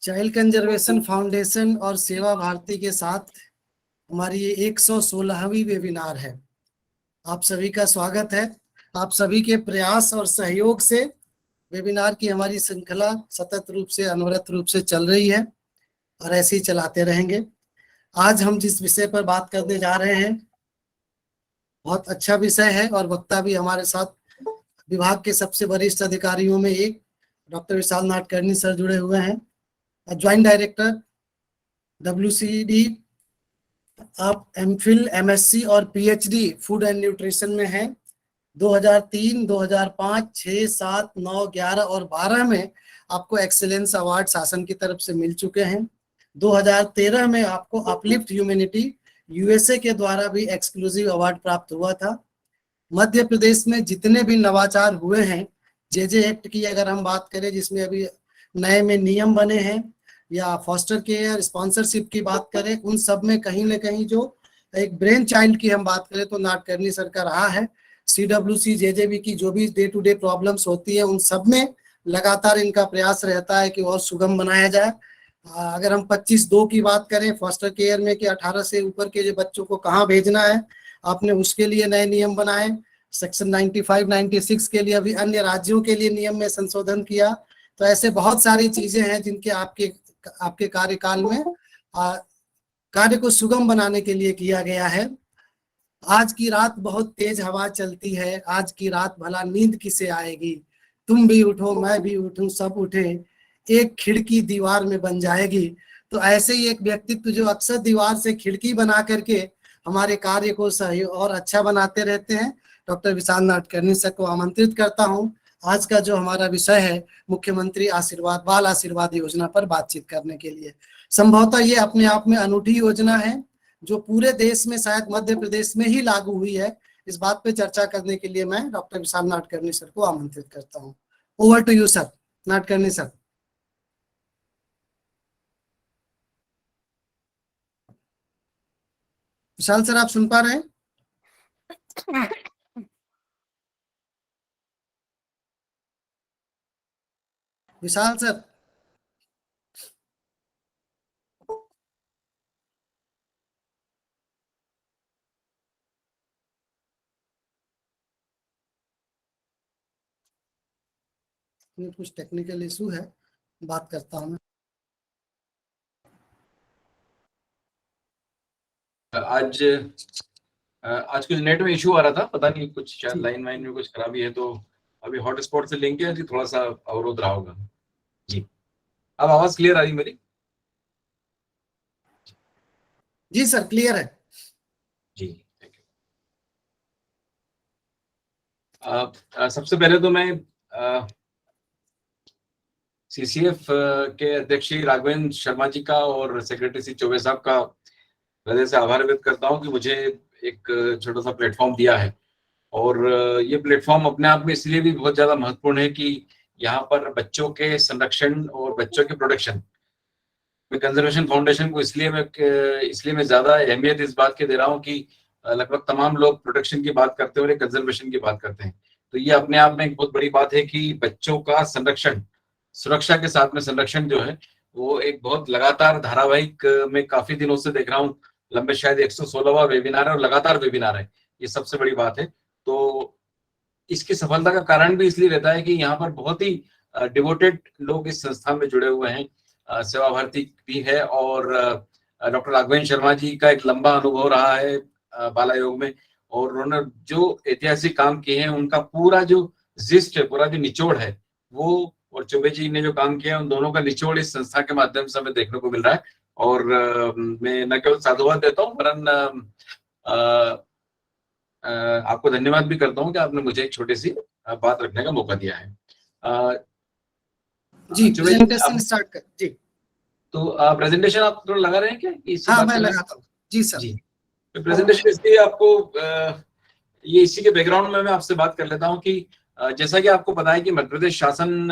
Child conservation foundation और सेवा भारती के साथ हमारी ये 116वीं वेबिनार है। आप सभी का स्वागत है। आप सभी के प्रयास और सहयोग से वेबिनार की हमारी श्रृंखला सतत रूप से अनवरत रूप से चल रही है और ऐसे ही चलाते रहेंगे। आज हम जिस विषय पर बात करने जा रहे हैं बहुत अच्छा विषय है और वक्ता भी हमारे साथ विभाग के सबसे वरिष्ठ अधिकारियों में एक डॉक्टर विशाल नाडकर्णी सर जुड़े हुए हैं, ज्वाइंट डायरेक्टर WCD। आप एमफिल, MSc और PhD फूड एंड न्यूट्रिशन में हैं। 2003, 2005, 6, 7, 9, 11 और 12 में आपको एक्सीलेंस अवार्ड शासन की तरफ से मिल चुके हैं। 2013 में आपको अपलिफ्ट ह्यूमैनिटी USA के द्वारा भी एक्सक्लूसिव अवार्ड प्राप्त हुआ था। मध्य प्रदेश में जितने भी नवाचार हुए हैं, JJ एक्ट की अगर हम बात करें जिसमें अभी नए में नियम बने हैं, या फॉस्टर केयर स्पॉन्सरशिप की बात करें, उन सब में कहीं ना कहीं जो एक ब्रेन चाइल्ड की हम बात करें तो नाडकर्णी सर का रहा है। CWC JJB की जो भी डे टू डे प्रॉब्लम्स होती है उन सब में लगातार इनका प्रयास रहता है कि और सुगम बनाया जाए। अगर हम 25/2 की बात करें फॉस्टर केयर में कि 18 से ऊपर के जो बच्चों को कहाँ भेजना है, आपने उसके लिए नए नियम बनाए। सेक्शन 95, 96 के लिए अभी अन्य राज्यों के लिए नियम में संशोधन किया। तो ऐसे बहुत सारी चीजें हैं जिनके आपके कार्यकाल में कार्य को सुगम बनाने के लिए किया गया है। आज की रात बहुत तेज हवा चलती है, आज की रात भला नींद किसे आएगी, तुम भी उठो मैं भी उठूं सब उठे, एक खिड़की दीवार में बन जाएगी। तो ऐसे ही एक व्यक्तित्व जो अक्सर दीवार से खिड़की बना करके हमारे कार्य को सही और अच्छा बनाते रहते हैं, डॉक्टर विशाल नाडकर्णी सर को आमंत्रित करता हूं। आज का जो हमारा विषय है मुख्यमंत्री आशीर्वाद बाल आशीर्वाद योजना पर बातचीत करने के लिए। संभवतः ये अपने आप में अनूठी योजना है जो पूरे देश में शायद मध्य प्रदेश में ही लागू हुई है। इस बात पे चर्चा करने के लिए मैं डॉक्टर विशाल नाडकर्णी सर को आमंत्रित करता हूँ। Over to you sir. Nadkarni sir. Vishal sir आप सुन पा रहे हैं? विशाल सर। कुछ टेक्निकल इशू है, बात करता हूँ। आज कुछ नेट में इशू आ रहा था, पता नहीं कुछ शायद लाइन में कुछ खराबी है, तो अभी हॉटस्पॉट से लिंक है जी, थोड़ा सा अवरोध रहा होगा जी। अब आवाज क्लियर आ रही मेरी? जी सर क्लियर है जी, थैंक यू। सबसे पहले तो मैं CCF के अध्यक्ष श्री राघवेंद्र शर्मा जी का और सेक्रेटरी श्री चौबे साहब का हृदय से आभार व्यक्त करता हूं कि मुझे एक छोटा सा प्लेटफॉर्म दिया है। और ये प्लेटफॉर्म अपने आप में इसलिए भी बहुत ज्यादा महत्वपूर्ण है कि यहाँ पर बच्चों के संरक्षण और बच्चों के प्रोटेक्शन में कंजर्वेशन फाउंडेशन को इसलिए मैं ज्यादा अहमियत इस बात के दे रहा हूँ कि लगभग तमाम लोग प्रोटेक्शन की बात करते हैं और कंजर्वेशन की बात करते हैं। तो ये अपने आप में एक बहुत बड़ी बात है कि बच्चों का संरक्षण, सुरक्षा के साथ में संरक्षण जो है वो एक बहुत लगातार धारावाहिक में काफी दिनों से देख रहा हूँ। लंबे शायद 116वां वेबिनार है और लगातार वेबिनार है, ये सबसे बड़ी बात है। तो इसकी सफलता का कारण भी इसलिए रहता है कि यहाँ पर बहुत ही डिवोटेड लोग इस संस्था में जुड़े हुए हैं। सेवा भारती भी है और डॉक्टर राघवेंद्र शर्मा जी का एक लंबा अनुभव रहा है बाल आयोग में, और उन्होंने जो ऐतिहासिक काम किए हैं उनका पूरा जो जिस्ट है, पूरा जो निचोड़ है वो, और चौबे जी ने जो काम किया उन दोनों का निचोड़ इस संस्था के माध्यम से हमें देखने को मिल रहा है। और मैं न केवल साधुवाद देता हूँ वरन आपको धन्यवाद भी करता हूँ कि आपने मुझे एक छोटी सी बात रखने का मौका दिया है। जी प्रेजेंटेशन स्टार्ट कर जी। तो प्रेजेंटेशन आप थोड़ा लगा रहे हैं क्या? हाँ मैं लगाता हूँ जी सर। जी, तो प्रेजेंटेशन इसलिए आपको ये इसी के बैकग्राउंड में मैं आपसे बात कर लेता हूँ कि जैसा कि आपको पता है कि मध्य प्रदेश शासन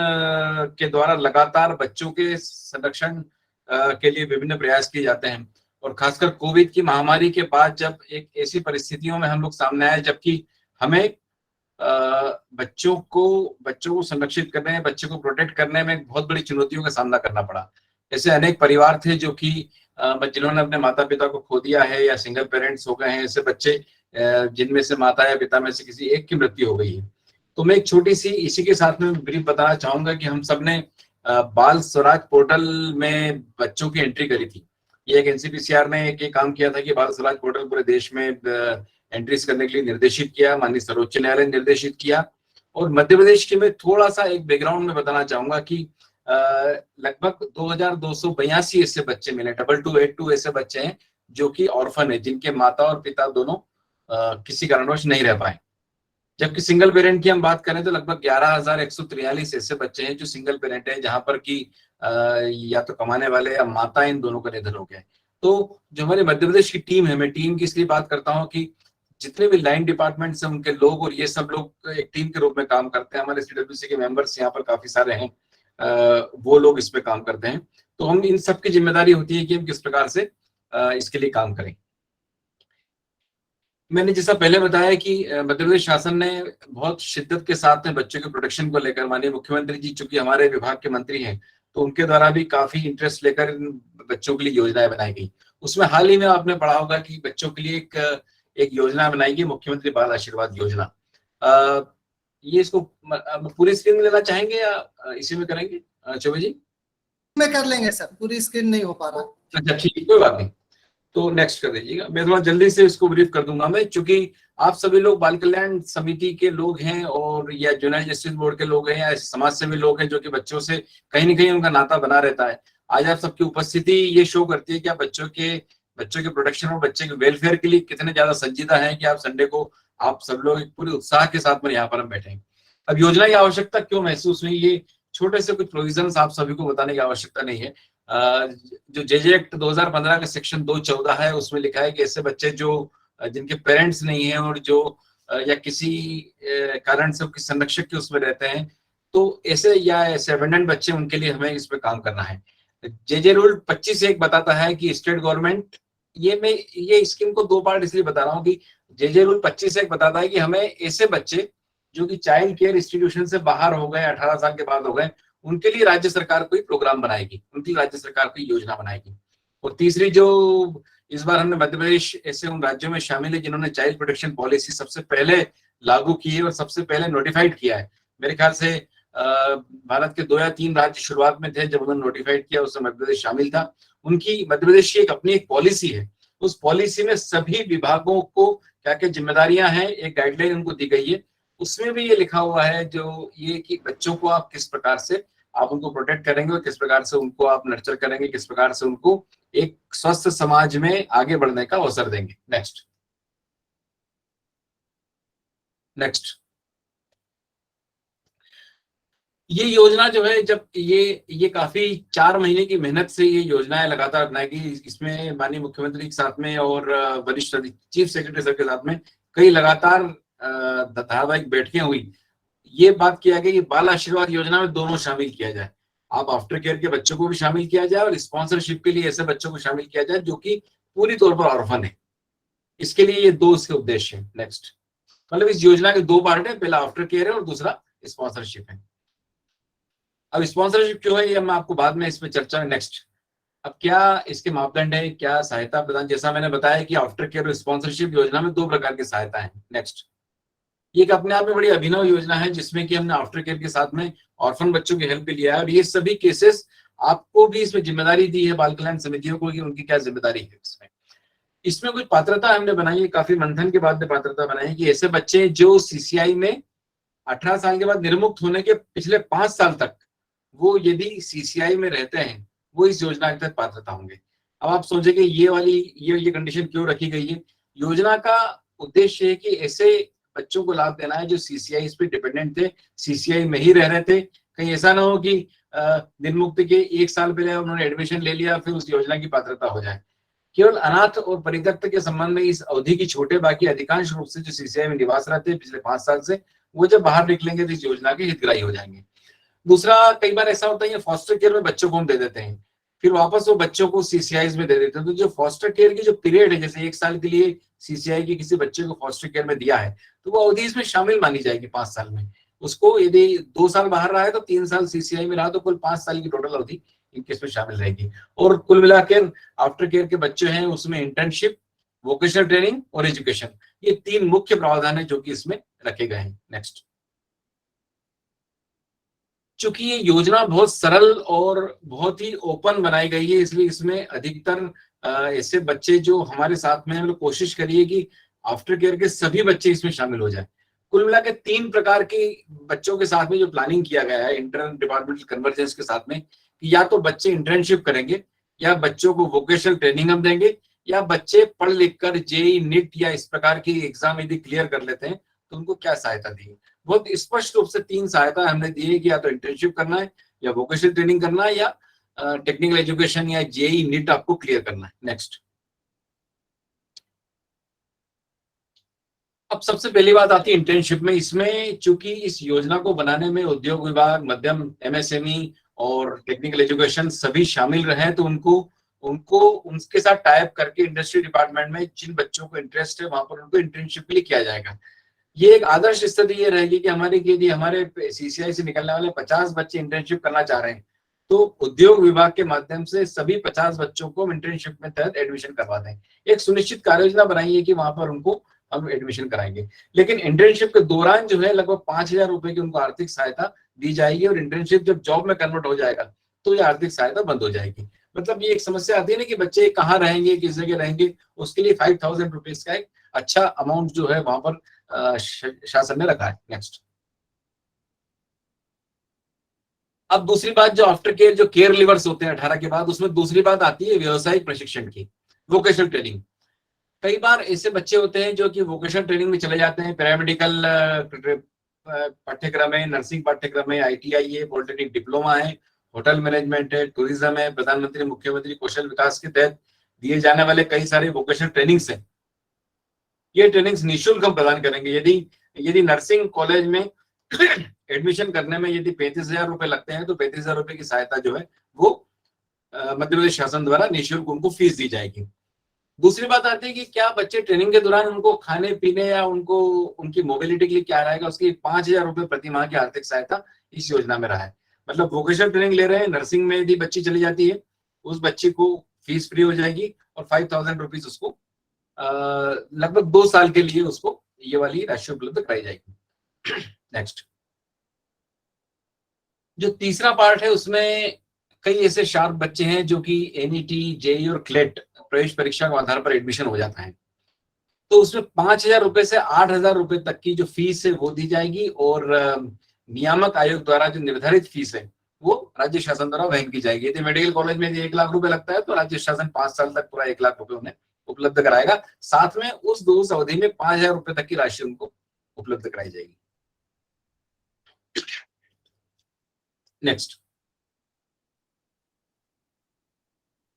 के द्वारा लगातार बच्चों के संरक्षण के लिए विभिन्न प्रयास किए जाते हैं, और खासकर कोविड की महामारी के बाद जब एक ऐसी परिस्थितियों में हम लोग सामने आए जबकि हमें बच्चों को संरक्षित करने, बच्चों को प्रोटेक्ट करने में बहुत बड़ी चुनौतियों का सामना करना पड़ा। ऐसे अनेक परिवार थे जो कि जिन्होंने अपने माता पिता को खो दिया है या सिंगल पेरेंट्स हो गए हैं। ऐसे बच्चे जिनमें से माता या पिता में से किसी एक की मृत्यु हो गई है। तो मैं एक छोटी सी इसी के साथ में ब्रीफ बताना चाहूंगा कि हम सब ने बाल स्वराज पोर्टल में बच्चों की एंट्री करी थी। ये एक एनसीपीसीआर ने एक काम किया था कि बाल स्वराज पोर्टल पूरे देश में एंट्रीज करने के लिए निर्देशित किया, माननीय सर्वोच्च न्यायालय ने निर्देशित किया। और मध्य प्रदेश के मैं थोड़ा सा एक बैकग्राउंड में बताना चाहूंगा कि लगभग 2282 ऐसे बच्चे मिले, 2282 ऐसे बच्चे हैं जो कि ऑर्फन है, जिनके माता और पिता दोनों किसी कारणवश नहीं रह पाए। जबकि सिंगल पेरेंट की हम बात करें तो लगभग 11,143 ऐसे बच्चे हैं जो सिंगल पेरेंट हैं, जहां पर कि या तो कमाने वाले या माता इन दोनों का निधन हो गया। तो जो हमारे मध्य प्रदेश की टीम है, मैं टीम की इसलिए बात करता हूँ कि जितने भी लाइन डिपार्टमेंट्स हैं उनके लोग और ये सब लोग एक टीम के रूप में काम करते हैं। हमारे सीडब्ल्यूसी के मेंबर्स यहाँ पर काफी सारे हैं, वो लोग इस पे काम करते हैं। तो हम इन सबकी जिम्मेदारी होती है कि हम किस प्रकार से इसके लिए काम करें। मैंने जैसा पहले बताया कि मध्य प्रदेश शासन ने बहुत शिद्दत के साथ में बच्चों के प्रोटेक्शन को लेकर, माननीय मुख्यमंत्री जी चूंकि हमारे विभाग के मंत्री हैं, तो उनके द्वारा भी काफी इंटरेस्ट लेकर बच्चों के लिए योजनाएं बनाई गई। उसमें हाल ही में आपने पढ़ा होगा कि बच्चों के लिए एक योजना बनाई गई, मुख्यमंत्री बाल आशीर्वाद योजना। ये इसको पूरी स्क्रीन में लेना चाहेंगे या इसी में करेंगे चौबे जी? में कर लेंगे सर, पूरी स्क्रीन नहीं हो पा रहा। अच्छा ठीक है, कोई बात नहीं, तो नेक्स्ट कर दीजिएगा। मैं थोड़ा जल्दी से इसको ब्रीफ कर दूंगा मैं, क्योंकि आप सभी लोग बाल कल्याण समिति के लोग हैं और या जुवेनाइल जस्टिस बोर्ड के लोग हैं या समाज सेवी लोग हैं जो कि बच्चों से कहीं ना कहीं उनका नाता बना रहता है। आज आप सबकी उपस्थिति ये शो करती है कि आप बच्चों के प्रोटेक्शन और बच्चे के वेलफेयर के लिए कितने ज्यादा संजीदा हैं कि आप संडे को आप सब लोग एक पूरे उत्साह के साथ में यहाँ पर हम बैठे हैं। अब योजना की आवश्यकता क्यों महसूस हुई, ये छोटे से कुछ प्रोविजन आप सभी को बताने की आवश्यकता नहीं है। जो जेजे एक्ट 2015 का सेक्शन 214 है, उसमें लिखा है कि ऐसे बच्चे जो जिनके पेरेंट्स नहीं हैं और जो या किसी कारण से किसी संरक्षक के उसमें रहते हैं, तो ऐसे या ऐसे अबेंडन बच्चे, उनके लिए हमें इस पे काम करना है। जेजे रूल 25(1) बताता है कि स्टेट गवर्नमेंट, ये स्कीम को दो पार्ट इसलिए बता रहा हूँ कि जेजे रूल 25(1) बताता है कि हमें ऐसे बच्चे जो कि चाइल्ड केयर इंस्टीट्यूशन से बाहर हो गए, 18 साल के बाद हो गए, उनके लिए राज्य सरकार कोई प्रोग्राम बनाएगी, उनकी राज्य सरकार कोई योजना बनाएगी। और तीसरी जो इस बार हमने मध्य प्रदेश ऐसे उन राज्यों में शामिल है जिन्होंने चाइल्ड प्रोटेक्शन पॉलिसी सबसे पहले लागू की है और सबसे पहले नोटिफाइड किया है। मेरे ख्याल से भारत के 2 या 3 राज्य शुरुआत में थे जब उन्होंने नोटिफाइड किया, उसमें मध्य प्रदेश शामिल था। उनकी मध्य प्रदेश की अपनी एक पॉलिसी है, उस पॉलिसी में सभी विभागों को क्या क्या जिम्मेदारियां हैं, एक गाइडलाइन उनको दी गई है। उसमें भी ये लिखा हुआ है जो ये कि बच्चों को आप किस प्रकार से आप उनको प्रोटेक्ट करेंगे और किस प्रकार से उनको आप नर्चर करेंगे, किस प्रकार से उनको एक स्वस्थ समाज में आगे बढ़ने का अवसर देंगे। नेक्स्ट। ये योजना जो है, जब ये काफी 4 महीने की मेहनत से ये योजनाएं लगातार बनाई गई। इसमें माननीय मुख्यमंत्री के साथ में और वरिष्ठ चीफ सेक्रेटरी सर के साथ में कई लगातार धारावाहिक बैठकें हुई। ये बात किया गया कि बाल आशीर्वाद योजना में दोनों शामिल किया जाए, आप आफ्टर केयर के बच्चों को भी शामिल किया जाए और स्पॉन्सरशिप के लिए ऐसे बच्चों को शामिल किया जाए जो कि पूरी तौर पर ऑर्फन है। इसके लिए ये 2 इसके उद्देश्य है। नेक्स्ट। मतलब इस योजना के 2 पार्ट है, पहला आफ्टर केयर है और दूसरा स्पॉन्सरशिप है। अब स्पॉन्सरशिप क्यों है ये मैं आपको बाद में इसमें चर्चा। नेक्स्ट। अब क्या इसके मापदंड है, क्या सहायता प्रदान, जैसा मैंने बताया कि आफ्टर केयर और स्पॉन्सरशिप योजना में 2 प्रकार की सहायता है। नेक्स्ट। ये एक अपने आप में बड़ी अभिनव योजना है जिसमें कि हमने आफ्टर केयर के साथ में ऑर्फन बच्चों की हेल्प के लिए है और ये सभी केसेस आपको भी इसमें जिम्मेदारी दी है बाल कल्याण समितियों को कि उनकी क्या जिम्मेदारी है। इसमें कुछ पात्रता हमने बनाई है, काफी मंथन के बाद में पात्रता बनाई है कि ऐसे बच्चे जो सीसीआई में 18 साल के बाद निर्मुक्त होने के पिछले 5 साल तक वो यदि सीसीआई में रहते हैं वो इस योजना के तहत पात्रता होंगे। अब आप सोचेंगे ये वाली ये कंडीशन क्यों रखी गई है। योजना का उद्देश्य है कि ऐसे बच्चों को लाभ देना है जो सीसीआई पे डिपेंडेंट थे, सीसीआई में ही रह रहे थे। कहीं ऐसा ना हो कि निर्मुक्ति के 1 साल पहले उन्होंने एडमिशन ले लिया फिर उस योजना की पात्रता हो जाए। केवल अनाथ और परित्यक्त के संबंध में इस अवधि की छोटे, बाकी अधिकांश रूप से जो सीसीआई में निवास रहते हैं पिछले 5 साल से, वो जब बाहर निकलेंगे तो इस योजना के हितग्राही हो जाएंगे। दूसरा, कई बार ऐसा होता है फॉस्टर केयर में बच्चों को हम दे देते हैं फिर वापस वो बच्चों को सीसीआई में दे देते हैं। तो जो फॉस्टर केयर की जो पीरियड है, जैसे 1 साल के लिए सीसीआई की किसी बच्चे को फॉस्टर केयर में दिया है तो वो अवधि इसमें शामिल मानी जाएगी 5 साल में। उसको यदि 2 साल बाहर रहा है तो 3 साल सीसीआई में रहा तो कुल 5 साल की टोटल अवधि इनके इसमें शामिल रहेगी। और कुल मिलाकर आफ्टर केयर के बच्चे हैं उसमें इंटर्नशिप, वोकेशनल ट्रेनिंग और एजुकेशन, ये 3 मुख्य प्रावधान है जो कि इसमें रखे गए हैं। नेक्स्ट। चूंकि ये योजना बहुत सरल और बहुत ही ओपन बनाई गई है, इसलिए इसमें अधिकतर ऐसे बच्चे जो हमारे साथ में, हम लोग कोशिश करिए कि आफ्टर केयर के सभी बच्चे इसमें शामिल हो जाए। कुल मिला के 3 प्रकार के बच्चों के साथ में जो प्लानिंग किया गया है इंटर डिपार्टमेंटल कन्वर्जेंस के साथ में, कि या तो बच्चे इंटर्नशिप करेंगे, या बच्चों को वोकेशनल ट्रेनिंग हम देंगे, या बच्चे पढ़ लिख कर जेई, नीट या इस प्रकार की एग्जाम यदि क्लियर कर लेते हैं तो उनको क्या सहायता दी। बहुत स्पष्ट रूप से 3 सहायता हमने दी है कि या तो इंटर्नशिप करना है, या वोकेशनल ट्रेनिंग करना है, या टेक्निकल एजुकेशन या जेई नीट आपको क्लियर करना है। नेक्स्ट। अब सबसे पहली बात आती है इंटर्नशिप में। इसमें चूंकि इस योजना को बनाने में उद्योग विभाग, मध्यम, एमएसएमई और टेक्निकल एजुकेशन सभी शामिल रहे, तो उनको उनके साथ टाइप करके इंडस्ट्री डिपार्टमेंट में जिन बच्चों को इंटरेस्ट है वहां पर उनको इंटर्नशिप के लिए किया जाएगा। ये एक आदर्श स्थिति ये रहेगी कि यदि हमारे सीसीआई से निकलने वाले 50 बच्चे इंटर्नशिप करना चाह रहे हैं, तो उद्योग विभाग के माध्यम से सभी 50 बच्चों को इंटर्नशिप में तहत एडमिशन करवा दें। एक सुनिश्चित कार्य योजना बनाइए कि वहां पर उनको हम एडमिशन कराएंगे। लेकिन इंटर्नशिप के दौरान जो है लगभग 5,000 रुपए की उनको आर्थिक सहायता दी जाएगी, और इंटर्नशिप जब जॉब में कन्वर्ट हो जाएगा तो ये आर्थिक सहायता बंद हो जाएगी। मतलब ये एक समस्या आती है ना कि बच्चे कहाँ रहेंगे, किस जगह रहेंगे, उसके लिए 5,000 रुपीज का एक अच्छा अमाउंट जो है वहां पर शासन ने रखा है। नेक्स्ट। अब दूसरी बात, जो आफ्टर केयर जो केयर लीवर्स होते हैं 18 के बाद, उसमें दूसरी बात आती है व्यवसायिक प्रशिक्षण की, वोकेशनल ट्रेनिंग। कई बार ऐसे बच्चे होते हैं जो कि वोकेशनल ट्रेनिंग में चले जाते हैं, पैरामेडिकल पाठ्यक्रम है, नर्सिंग पाठ्यक्रम है, आईटीआई है, पॉलिटेक्निक डिप्लोमा है, होटल मैनेजमेंट है, टूरिज्म है, प्रधानमंत्री मुख्यमंत्री कौशल विकास के तहत दिए जाने वाले कई सारे वोकेशनल ट्रेनिंग्स हैं। ये ट्रेनिंग्स निःशुल्क हम प्रदान करेंगे। यदि नर्सिंग कॉलेज में एडमिशन करने में यदि 35,000 रुपए लगते हैं, तो 35,000 रुपए की सहायता जो है वो मध्य प्रदेश शासन द्वारा निःशुल्क उनको फीस दी जाएगी। दूसरी बात आती है कि क्या बच्चे ट्रेनिंग के दौरान उनको खाने पीने या उनको उनकी मोबिलिटी के लिए क्या रहेगा, उसकी 5,000 रुपए प्रति माह की आर्थिक सहायता इस योजना में रहा है। मतलब वोकेशनल ट्रेनिंग ले रहे हैं, नर्सिंग में यदि बच्ची चली जाती है, उस बच्ची को फीस फ्री हो जाएगी, और 5,000 रुपीज उसको लगभग 2 साल के लिए उसको ये वाली राशि उपलब्ध कराई जाएगी। नेक्स्ट। जो तीसरा पार्ट है उसमें कई ऐसे शार्प बच्चे हैं जो कि एनईटी, जेई और क्लेट प्रवेश परीक्षा के आधार पर एडमिशन हो जाता है, तो उसमें 5,000 रुपए से 8,000 रुपए तक की जो फीस है वो दी जाएगी, और नियामक आयोग द्वारा जो निर्धारित फीस है वो राज्य शासन द्वारा वहन की जाएगी। यदि मेडिकल कॉलेज में 1 लाख रुपए लगता है तो राज्य शासन 5 साल तक पूरा 1 लाख रुपए उन्हें उपलब्ध कराएगा। साथ में उस अवधि में 5,000 रुपए तक की राशि उनको उपलब्ध कराई जाएगी। नेक्स्ट।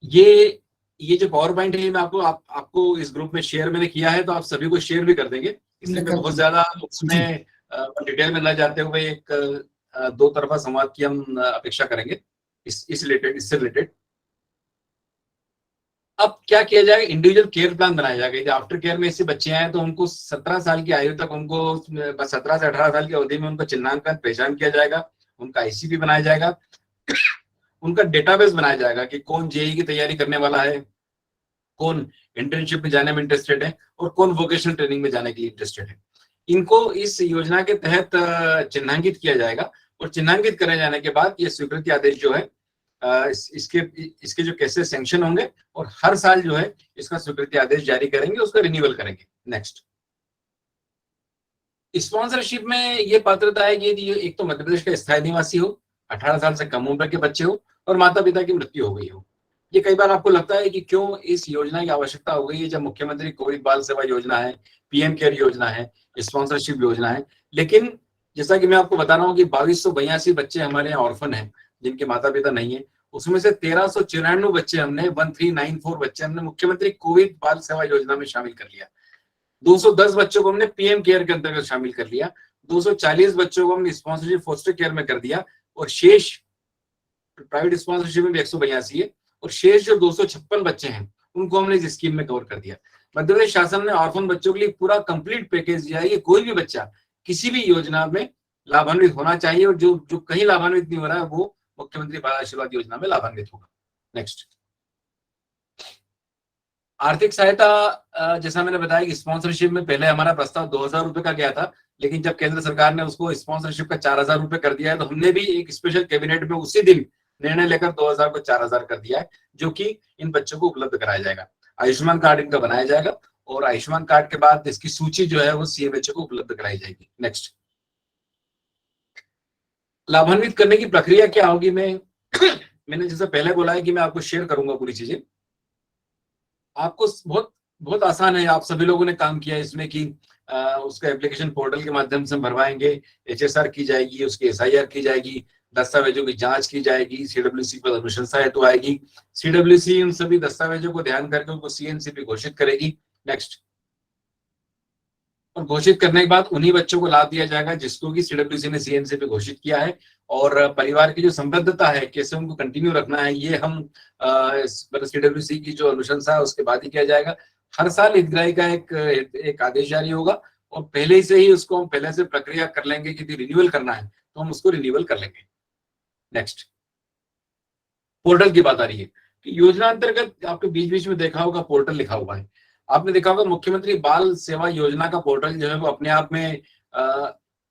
ये जो पावर पॉइंट है मैं आपको इस ग्रुप में शेयर मैंने किया है, तो आप सभी को शेयर भी कर देंगे, इसलिए मैं बहुत ज्यादा उसमें डिटेल में न जाते हुए एक 2 तरफा संवाद की हम अपेक्षा करेंगे इससे रिलेटेड। अब क्या किया जाएगा, इंडिविजुअल केयर प्लान बनाया जाएगा। यदि आफ्टर केयर में ऐसे बच्चे आए तो उनको 17 साल की आयु तक, उनको 17 से 18 साल की अवधि में उनका चिन्हांकन पहचान किया जाएगा, उनका आईसीपी बनाया जाएगा, उनका डेटाबेस बनाया जाएगा कि कौन जेई की तैयारी करने वाला है, कौन इंटर्नशिप में जाने में इंटरेस्टेड है, और कौन वोकेशनल ट्रेनिंग में जाने के लिए इंटरेस्टेड है। इनको इस योजना के तहत चिन्हांकित किया जाएगा, और चिन्हांकित करे जाने के बाद ये स्वीकृति आदेश जो है इसके जो केसेस सैंक्शन होंगे, और हर साल जो है इसका स्वीकृति आदेश जारी करेंगे, उसका रिन्यूअल करेंगे। नेक्स्ट। स्पॉन्सरशिप में ये पात्रता है कि यदि एक तो मध्य प्रदेश का स्थायी निवासी हो, 18 साल से कम उम्र के बच्चे हो, और माता पिता की मृत्यु हो गई हो। ये कई बार आपको लगता है कि क्यों इस योजना की आवश्यकता हो गई है, जब मुख्यमंत्री कोविड बाल सेवा योजना है, पीएम केयर योजना है, स्पॉन्सरशिप योजना है। लेकिन जैसा कि मैं आपको बता रहा हूँ कि 2282 बच्चे हमारे यहाँ ऑर्फन हैं जिनके माता पिता नहीं है, उसमें से 1394 बच्चे हमने 1394 बच्चे हमने मुख्यमंत्री कोविड बाल सेवा योजना में शामिल कर लिया। 210 बच्चों को हमने पीएम केयर के अंतर्गत शामिल कर लिया, 240 बच्चों को हमने स्पॉन्सरशिप फोस्टर केयर में कर दिया, और शेष प्राइवेट स्पॉन्सरशिप में भी 182 है, और शेष जो 256 बच्चे हैं उनको हमने इस स्कीम में कवर कर दिया। मध्य प्रदेश शासन ने ऑर्फन बच्चों के लिए पूरा कंप्लीट पैकेज दिया है कि कोई भी बच्चा किसी भी योजना में लाभान्वित होना चाहिए, और जो कहीं लाभान्वित नहीं हो रहा है वो मुख्यमंत्री बाल आशीर्वाद योजना में लाभान्वित होगा। नेक्स्ट, आर्थिक सहायता, जैसा मैंने बताया कि स्पॉन्सरशिप में पहले हमारा प्रस्ताव 2,000 रुपए का गया था, लेकिन जब केंद्र सरकार ने उसको स्पॉन्सरशिप का 4,000 रुपए कर दिया है, तो हमने भी एक स्पेशल कैबिनेट में उसी दिन निर्णय लेकर 2,000 को 4,000 कर दिया है, जो कि इन बच्चों को उपलब्ध कराया जाएगा। आयुष्मान कार्ड इनका बनाया जाएगा और आयुष्मान कार्ड के बाद इसकी सूची जो है वो सीएमएचओ को उपलब्ध कराई जाएगी। नेक्स्ट, लाभान्वित करने की प्रक्रिया क्या होगी? मैंने जैसे पहले बोला है कि मैं आपको शेयर करूंगा पूरी चीजें। आपको बहुत बहुत आसान है, आप सभी लोगों ने काम किया है इसमें कि उसका एप्लीकेशन पोर्टल के माध्यम से हम भरवाएंगे, एचएसआर की जाएगी, उसकी एसआईआर की जाएगी, दस्तावेजों की जांच की जाएगी, सीडब्ल्यूसी पर अनुशंसा हेतु आएगी, सीडब्ल्यूसी उन सभी दस्तावेजों को ध्यान करके उनको सीएनसीपी घोषित करेगी। नेक्स्ट, और घोषित करने के बाद उन्हीं बच्चों को लाभ दिया जाएगा जिसको कि सीडब्ल्यूसी ने सीएनसीपी घोषित किया है, और परिवार की जो संबद्धता है, कैसे उनको कंटिन्यू रखना है, ये हम सीडब्ल्यूसी की जो अनुशंसा है उसके बाद ही किया जाएगा। हर साल हितग्राही का एक आदेश जारी होगा और पहले से ही उसको हम पहले से प्रक्रिया कर लेंगे कि रिन्यूअल करना है तो हम उसको रिन्यूअल कर लेंगे। नेक्स्ट, पोर्टल की बात आ रही है कि योजना अंतर्गत आपके बीच बीच में देखा होगा पोर्टल लिखा हुआ है, आपने देखा होगा मुख्यमंत्री बाल सेवा योजना का पोर्टल जो है वो अपने आप में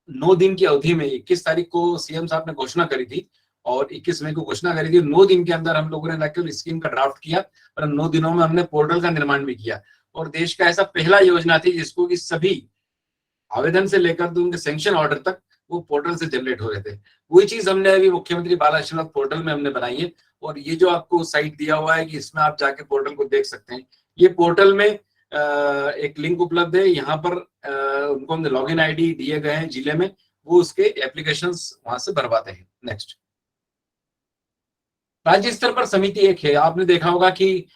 9 दिन की अवधि में 21 तारीख को सीएम साहब ने घोषणा करी थी और 21 मई को घोषणा करी थी। 9 दिन के अंदर हम लोगों ने जाकर स्कीम का ड्राफ्ट किया और 9 दिनों में हमने पोर्टल का निर्माण भी किया, और देश का ऐसा पहला योजना थी जिसको कि सभी आवेदन से लेकर तो उनके सैंक्शन ऑर्डर तक वो पोर्टल से जनरेट हो रहे थे। वही चीज हमने अभी मुख्यमंत्री बाल आशीर्वाद पोर्टल में हमने बनाई है, और ये जो आपको साइट दिया हुआ है कि इसमें आप जाके पोर्टल को देख सकते हैं। ये पोर्टल में एक लिंक उपलब्ध है, यहाँ पर उनको हमने लॉगिन आईडी दिए गए हैं जिले में, वो उसके एप्लीकेशंस वहां से भरवाते हैं। नेक्स्ट, राज्य स्तर पर समिति एक है, आपने देखा होगा कि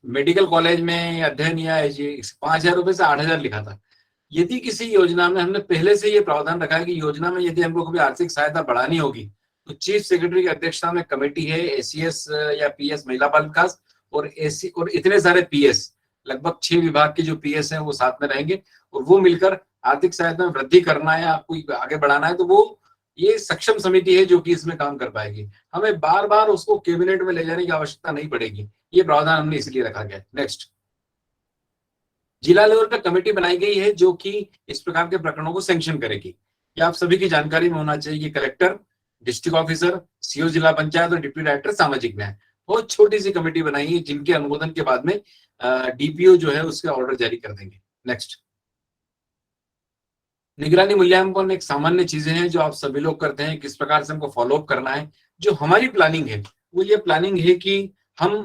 मेडिकल कॉलेज में अध्ययन या 5,000 रुपए से 8,000 लिखा था। यदि किसी योजना में हमने पहले से ये प्रावधान रखा है कि योजना में यदि हमको कभी आर्थिक सहायता बढ़ानी होगी तो चीफ सेक्रेटरी की अध्यक्षता में कमेटी है, एसीएस या पीएस महिला बाल विकास और एसी और इतने सारे पीएस, लगभग 6 विभाग के जो पीएस हैं वो साथ में रहेंगे और वो मिलकर आर्थिक सहायता में वृद्धि करना है, आपको आगे बढ़ाना है, तो वो ये सक्षम समिति है जो कि इसमें काम कर पाएगी। हमें बार बार उसको कैबिनेट में ले जाने की आवश्यकता नहीं पड़ेगी, ये प्रावधान हमने इसलिए रखा गया। नेक्स्ट, जिला लेवल पर कमेटी बनाई गई है जो कि इस प्रकार के प्रकरणों को सैंक्शन करेगी। ये आप सभी की जानकारी में होना चाहिए कि कलेक्टर, डिस्ट्रिक्ट ऑफिसर, सीओ जिला पंचायत और डिप्टी डायरेक्टर सामाजिक न्याय, बहुत छोटी सी कमेटी बनाई है जिनके अनुमोदन के बाद में डीपीओ जो है उसके ऑर्डर जारी कर देंगे। नेक्स्ट, निगरानी मूल्यांकन एक सामान्य चीजें हैं जो आप सभी लोग करते हैं, किस प्रकार से हमको फॉलोअप करना है। जो हमारी प्लानिंग है वो ये प्लानिंग है कि हम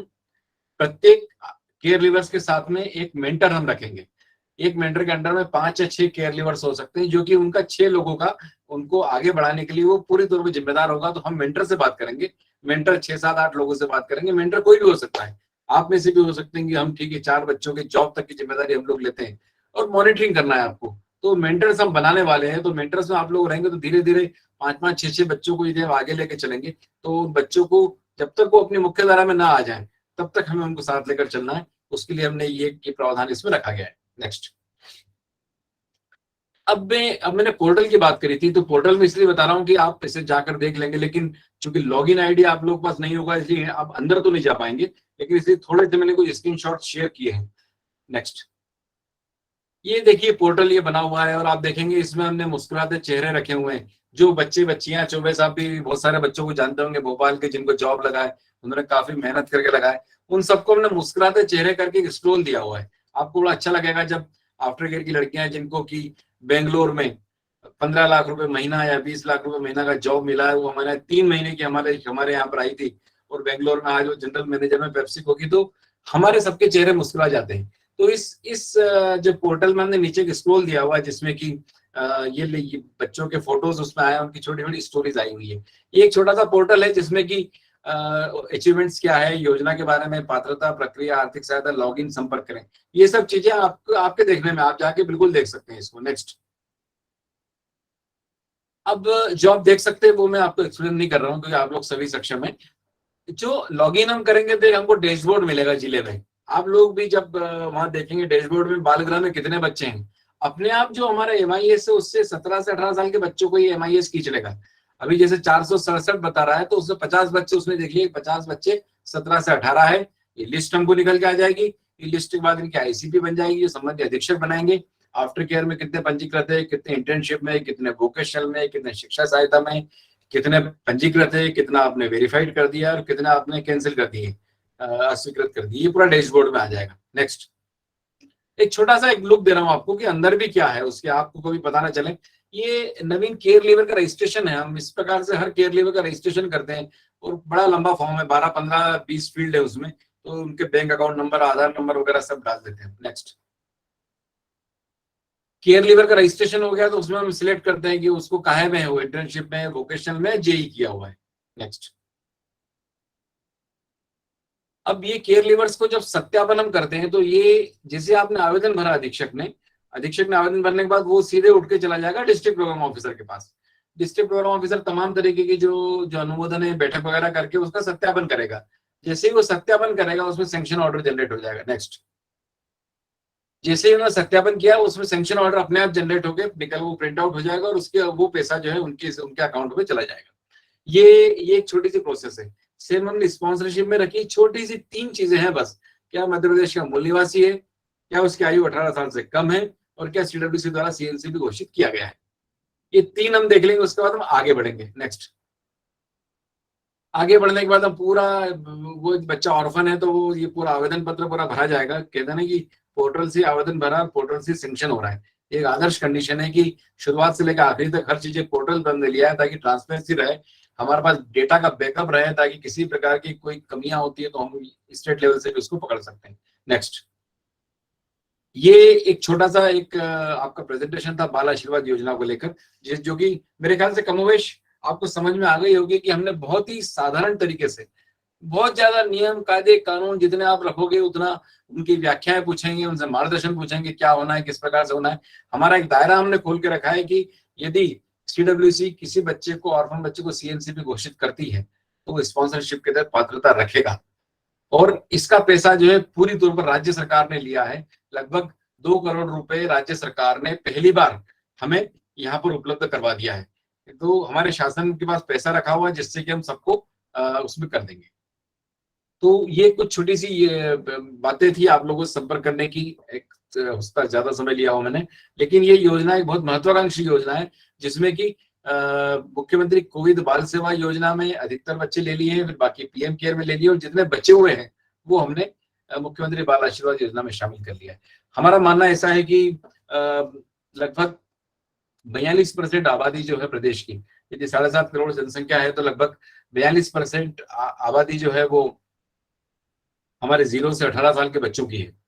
प्रत्येक केयर लीवर्स के साथ में एक मेंटर हम रखेंगे। एक मेंटर के अंडर में 5 या 6 केयर लीवर्स हो सकते हैं, जो कि उनका 6 लोगों का उनको आगे बढ़ाने के लिए वो पूरी तौर पर जिम्मेदार होगा। तो हम मेंटर से बात करेंगे, मेंटर 6, 7, 8 लोगों से बात करेंगे। मेंटर कोई भी हो सकता है, आप में से भी हो सकते हैं कि हम ठीक है 4 बच्चों के जॉब तक की जिम्मेदारी हम लोग लेते हैं और मॉनिटरिंग करना है आपको, तो मेंटर्स हम बनाने वाले हैं। तो मेंटर्स में आप लोग रहेंगे तो धीरे धीरे 5-5, 6-6 बच्चों को यदि हम आगे लेके चलेंगे तो उन बच्चों को जब तक वो अपनी मुख्य धारा में ना आ जाए तब तक हमें उनको साथ लेकर चलना है, उसके लिए हमने ये प्रावधान इसमें रखा गया है। नेक्स्ट, अब मैंने पोर्टल की बात करी थी, तो पोर्टल में इसलिए बता रहा हूँ कि आप इसे जाकर देख लेंगे, लेकिन चूंकि लॉगिन आईडी आप लोग पास नहीं होगा इसलिए आप अंदर तो नहीं जा पाएंगे, लेकिन इसलिए थोड़े से मैंने कुछ स्क्रीनशॉट शेयर किए हैं। नेक्स्ट, ये देखिए पोर्टल ये बना हुआ है और आप देखेंगे इसमें हमने मुस्कुराते चेहरे रखे हुए हैं। जो बच्चे बच्चियां, चौबे साहब भी बहुत सारे बच्चों को जानते होंगे भोपाल के, जिनको जॉब लगा है, उन्होंने काफी मेहनत करके लगा है, उन सबको हमने मुस्कुराते चेहरे करके एक स्क्रोल दिया हुआ है। आपको बड़ा अच्छा लगेगा जब आफ्टर केयर की लड़कियां हैं जिनको की बेंगलोर में 15 लाख रुपए महीना या 20 लाख रुपए महीना का जॉब मिला है, वो हमारे 3 महीने की हमारे यहाँ पर आई थी और बेंगलोर में आज वो जनरल मैनेजर में पेप्सिको की, तो हमारे सबके चेहरे मुस्कुरा जाते हैं। तो इस जो पोर्टल में हमने नीचे एक स्क्रॉल दिया हुआ है जिसमें कि ये बच्चों के फोटोज उसमें आए, उनकी छोटी छोटी स्टोरीज आई हुई है। ये एक छोटा सा पोर्टल है जिसमें कि अचीवमेंट्स क्या है, योजना के बारे में, पात्रता, प्रक्रिया, आर्थिक सहायता, लॉगिन, संपर्क करें, ये सब चीजें आपके देखने में, आप जाके बिल्कुल देख सकते हैं इसको। नेक्स्ट, अब जो आप देख सकते हैं वो मैं आपको एक्सप्लेन नहीं कर रहा हूँ क्योंकि आप लोग सभी सक्षम है। जो लॉगिन हम करेंगे तो हमको डैशबोर्ड मिलेगा जिले में। आप लोग भी जब वहां देखेंगे डैशबोर्ड में बालगृह में कितने बच्चे हैं, अपने आप जो हमारा MIS है उससे 17 से 18 साल के बच्चों को ये MIS खींच लेगा। अभी जैसे 467 बता रहा है, तो उसमें 50 बच्चे उसने देखिए, 50 बच्चे 17 से 18 है। ये लिस्ट हमको निकल के आ जाएगी। ये लिस्ट के बाद इनकी आईसीपी बन जाएगी, संबंधित अधीक्षक बनाएंगे। आफ्टर केयर में कितने पंजीकृत है, कितने इंटर्नशिप में, कितने वोकेशनल में, कितने शिक्षा सहायता में, कितने पंजीकृत है, कितना आपने वेरीफाइड कर दिया और कितना आपने कैंसिल कर दिए, अस्वीकृत कर दिए। ये पूरा डैशबोर्ड में आ जाएगा। नेक्स्ट, एक छोटा सा एक लुक दे रहा हूं आपको कि अंदर भी क्या है, उसके आपको कभी पता ना चले। ये नवीन केयर लीवर का रजिस्ट्रेशन है। हम इस प्रकार से हर केयर लीवर का रजिस्ट्रेशन करते हैं और बड़ा लंबा फॉर्म है, 12, 15, 20 फील्ड है उसमें। तो उनके बैंक अकाउंट नंबर, आधार नंबर वगैरह सब डाल देते हैं। नेक्स्ट, केयर लीवर का रजिस्ट्रेशन हो गया तो उसमें हम सिलेक्ट करते हैं कि उसको काहे में है, वो इंटर्नशिप में, वोकेशनल में, जेई किया हुआ है। नेक्स्ट, अब ये केयर लीवर्स को जब सत्यापन हम करते हैं तो ये जैसे आपने आवेदन भरा, अधीक्षक ने आवेदन भरने के बाद वो सीधे उठ के चला जाएगा डिस्ट्रिक्ट प्रोग्राम ऑफिसर के पास। डिस्ट्रिक्ट प्रोग्राम ऑफिसर तमाम तरीके की जो अनुमोदन है, बैठक वगैरह करके उसका सत्यापन करेगा। जैसे ही वो सत्यापन करेगा उसमें सैंक्शन ऑर्डर जनरेट हो जाएगा। नेक्स्ट, जैसे ही उन्होंने सत्यापन किया उसमें सैंक्शन ऑर्डर अपने आप जनरेट होकर निकल, वो प्रिंट आउट हो जाएगा और उसके वो पैसा जो है उनके अकाउंट में चला जाएगा। ये एक छोटी सी प्रोसेस है। सेम हमने स्पॉन्सरशिप में रखी छोटी सी 3 चीजें हैं बस। क्या मध्य प्रदेश का मूल निवासी है, क्या उसकी आयु 18 साल से कम है, और क्या सीडब्ल्यूसी द्वारा सीएनसी भी घोषित किया गया है। ये 3 हम देख लेंगे, उसके बाद हम आगे बढ़ेंगे। नेक्स्ट, आगे बढ़ने के बाद हम पूरा, वो बच्चा ऑर्फन है तो वो ये पूरा आवेदन पत्र पूरा भरा जाएगा। कहते ना कि पोर्टल से आवेदन भरा, पोर्टल से सेंक्शन हो रहा है। एक आदर्श कंडीशन है कि शुरुआत से लेकर आखिरी तक हर चीजें पोर्टल पर लिया है, ताकि ट्रांसपेरेंसी रहे, हमारे पास डेटा का बैकअप रहे, ताकि किसी प्रकार की कोई कमियां होती है तो हम स्टेट लेवल से भी उसको पकड़ सकते हैं। नेक्स्ट, ये एक छोटा सा एक आपका प्रेजेंटेशन था बाल आशीर्वाद योजना को लेकर, जो कि मेरे ख्याल से कमोवेश आपको समझ में आ गई होगी कि हमने बहुत ही साधारण तरीके से, बहुत ज्यादा नियम, कायदे, कानून जितने आप रखोगे उतना उनकी व्याख्याएं पूछेंगे, उनसे मार्गदर्शन पूछेंगे, क्या होना है, किस प्रकार से होना है। हमारा एक दायरा हमने खोल के रखा है कि यदि सीडब्ल्यूसी किसी बच्चे को, ऑर्फन बच्चे को सीएनसी भी घोषित करती है तो वो स्पॉन्सरशिप के तहत पात्रता रखेगा। और इसका पैसा जो है पूरी तौर पर राज्य सरकार ने लिया है। लगभग 2 करोड़ रुपए राज्य सरकार ने पहली बार हमें यहाँ पर उपलब्ध करवा दिया है। तो हमारे शासन के पास पैसा रखा हुआ है जिससे कि हम सबको उसमें कर देंगे। तो ये कुछ छोटी सी ये बातें थी आप लोगों से संपर्क करने की। एक उसका ज्यादा समय लिया हो मैंने, लेकिन ये योजना एक बहुत महत्वाकांक्षी योजना है जिसमें कि मुख्यमंत्री कोविड बाल सेवा योजना में अधिकतर बच्चे ले लिए हैं, फिर बाकी पीएम केयर में ले लिए, और जितने बचे हुए हैं वो हमने मुख्यमंत्री बाल आशीर्वाद योजना में शामिल कर लिया है। हमारा मानना ऐसा है कि लगभग 42% आबादी जो है प्रदेश की, यदि 7.5 करोड़ जनसंख्या है तो लगभग 42% आबादी जो है वो हमारे 0 से 18 साल के बच्चों की है।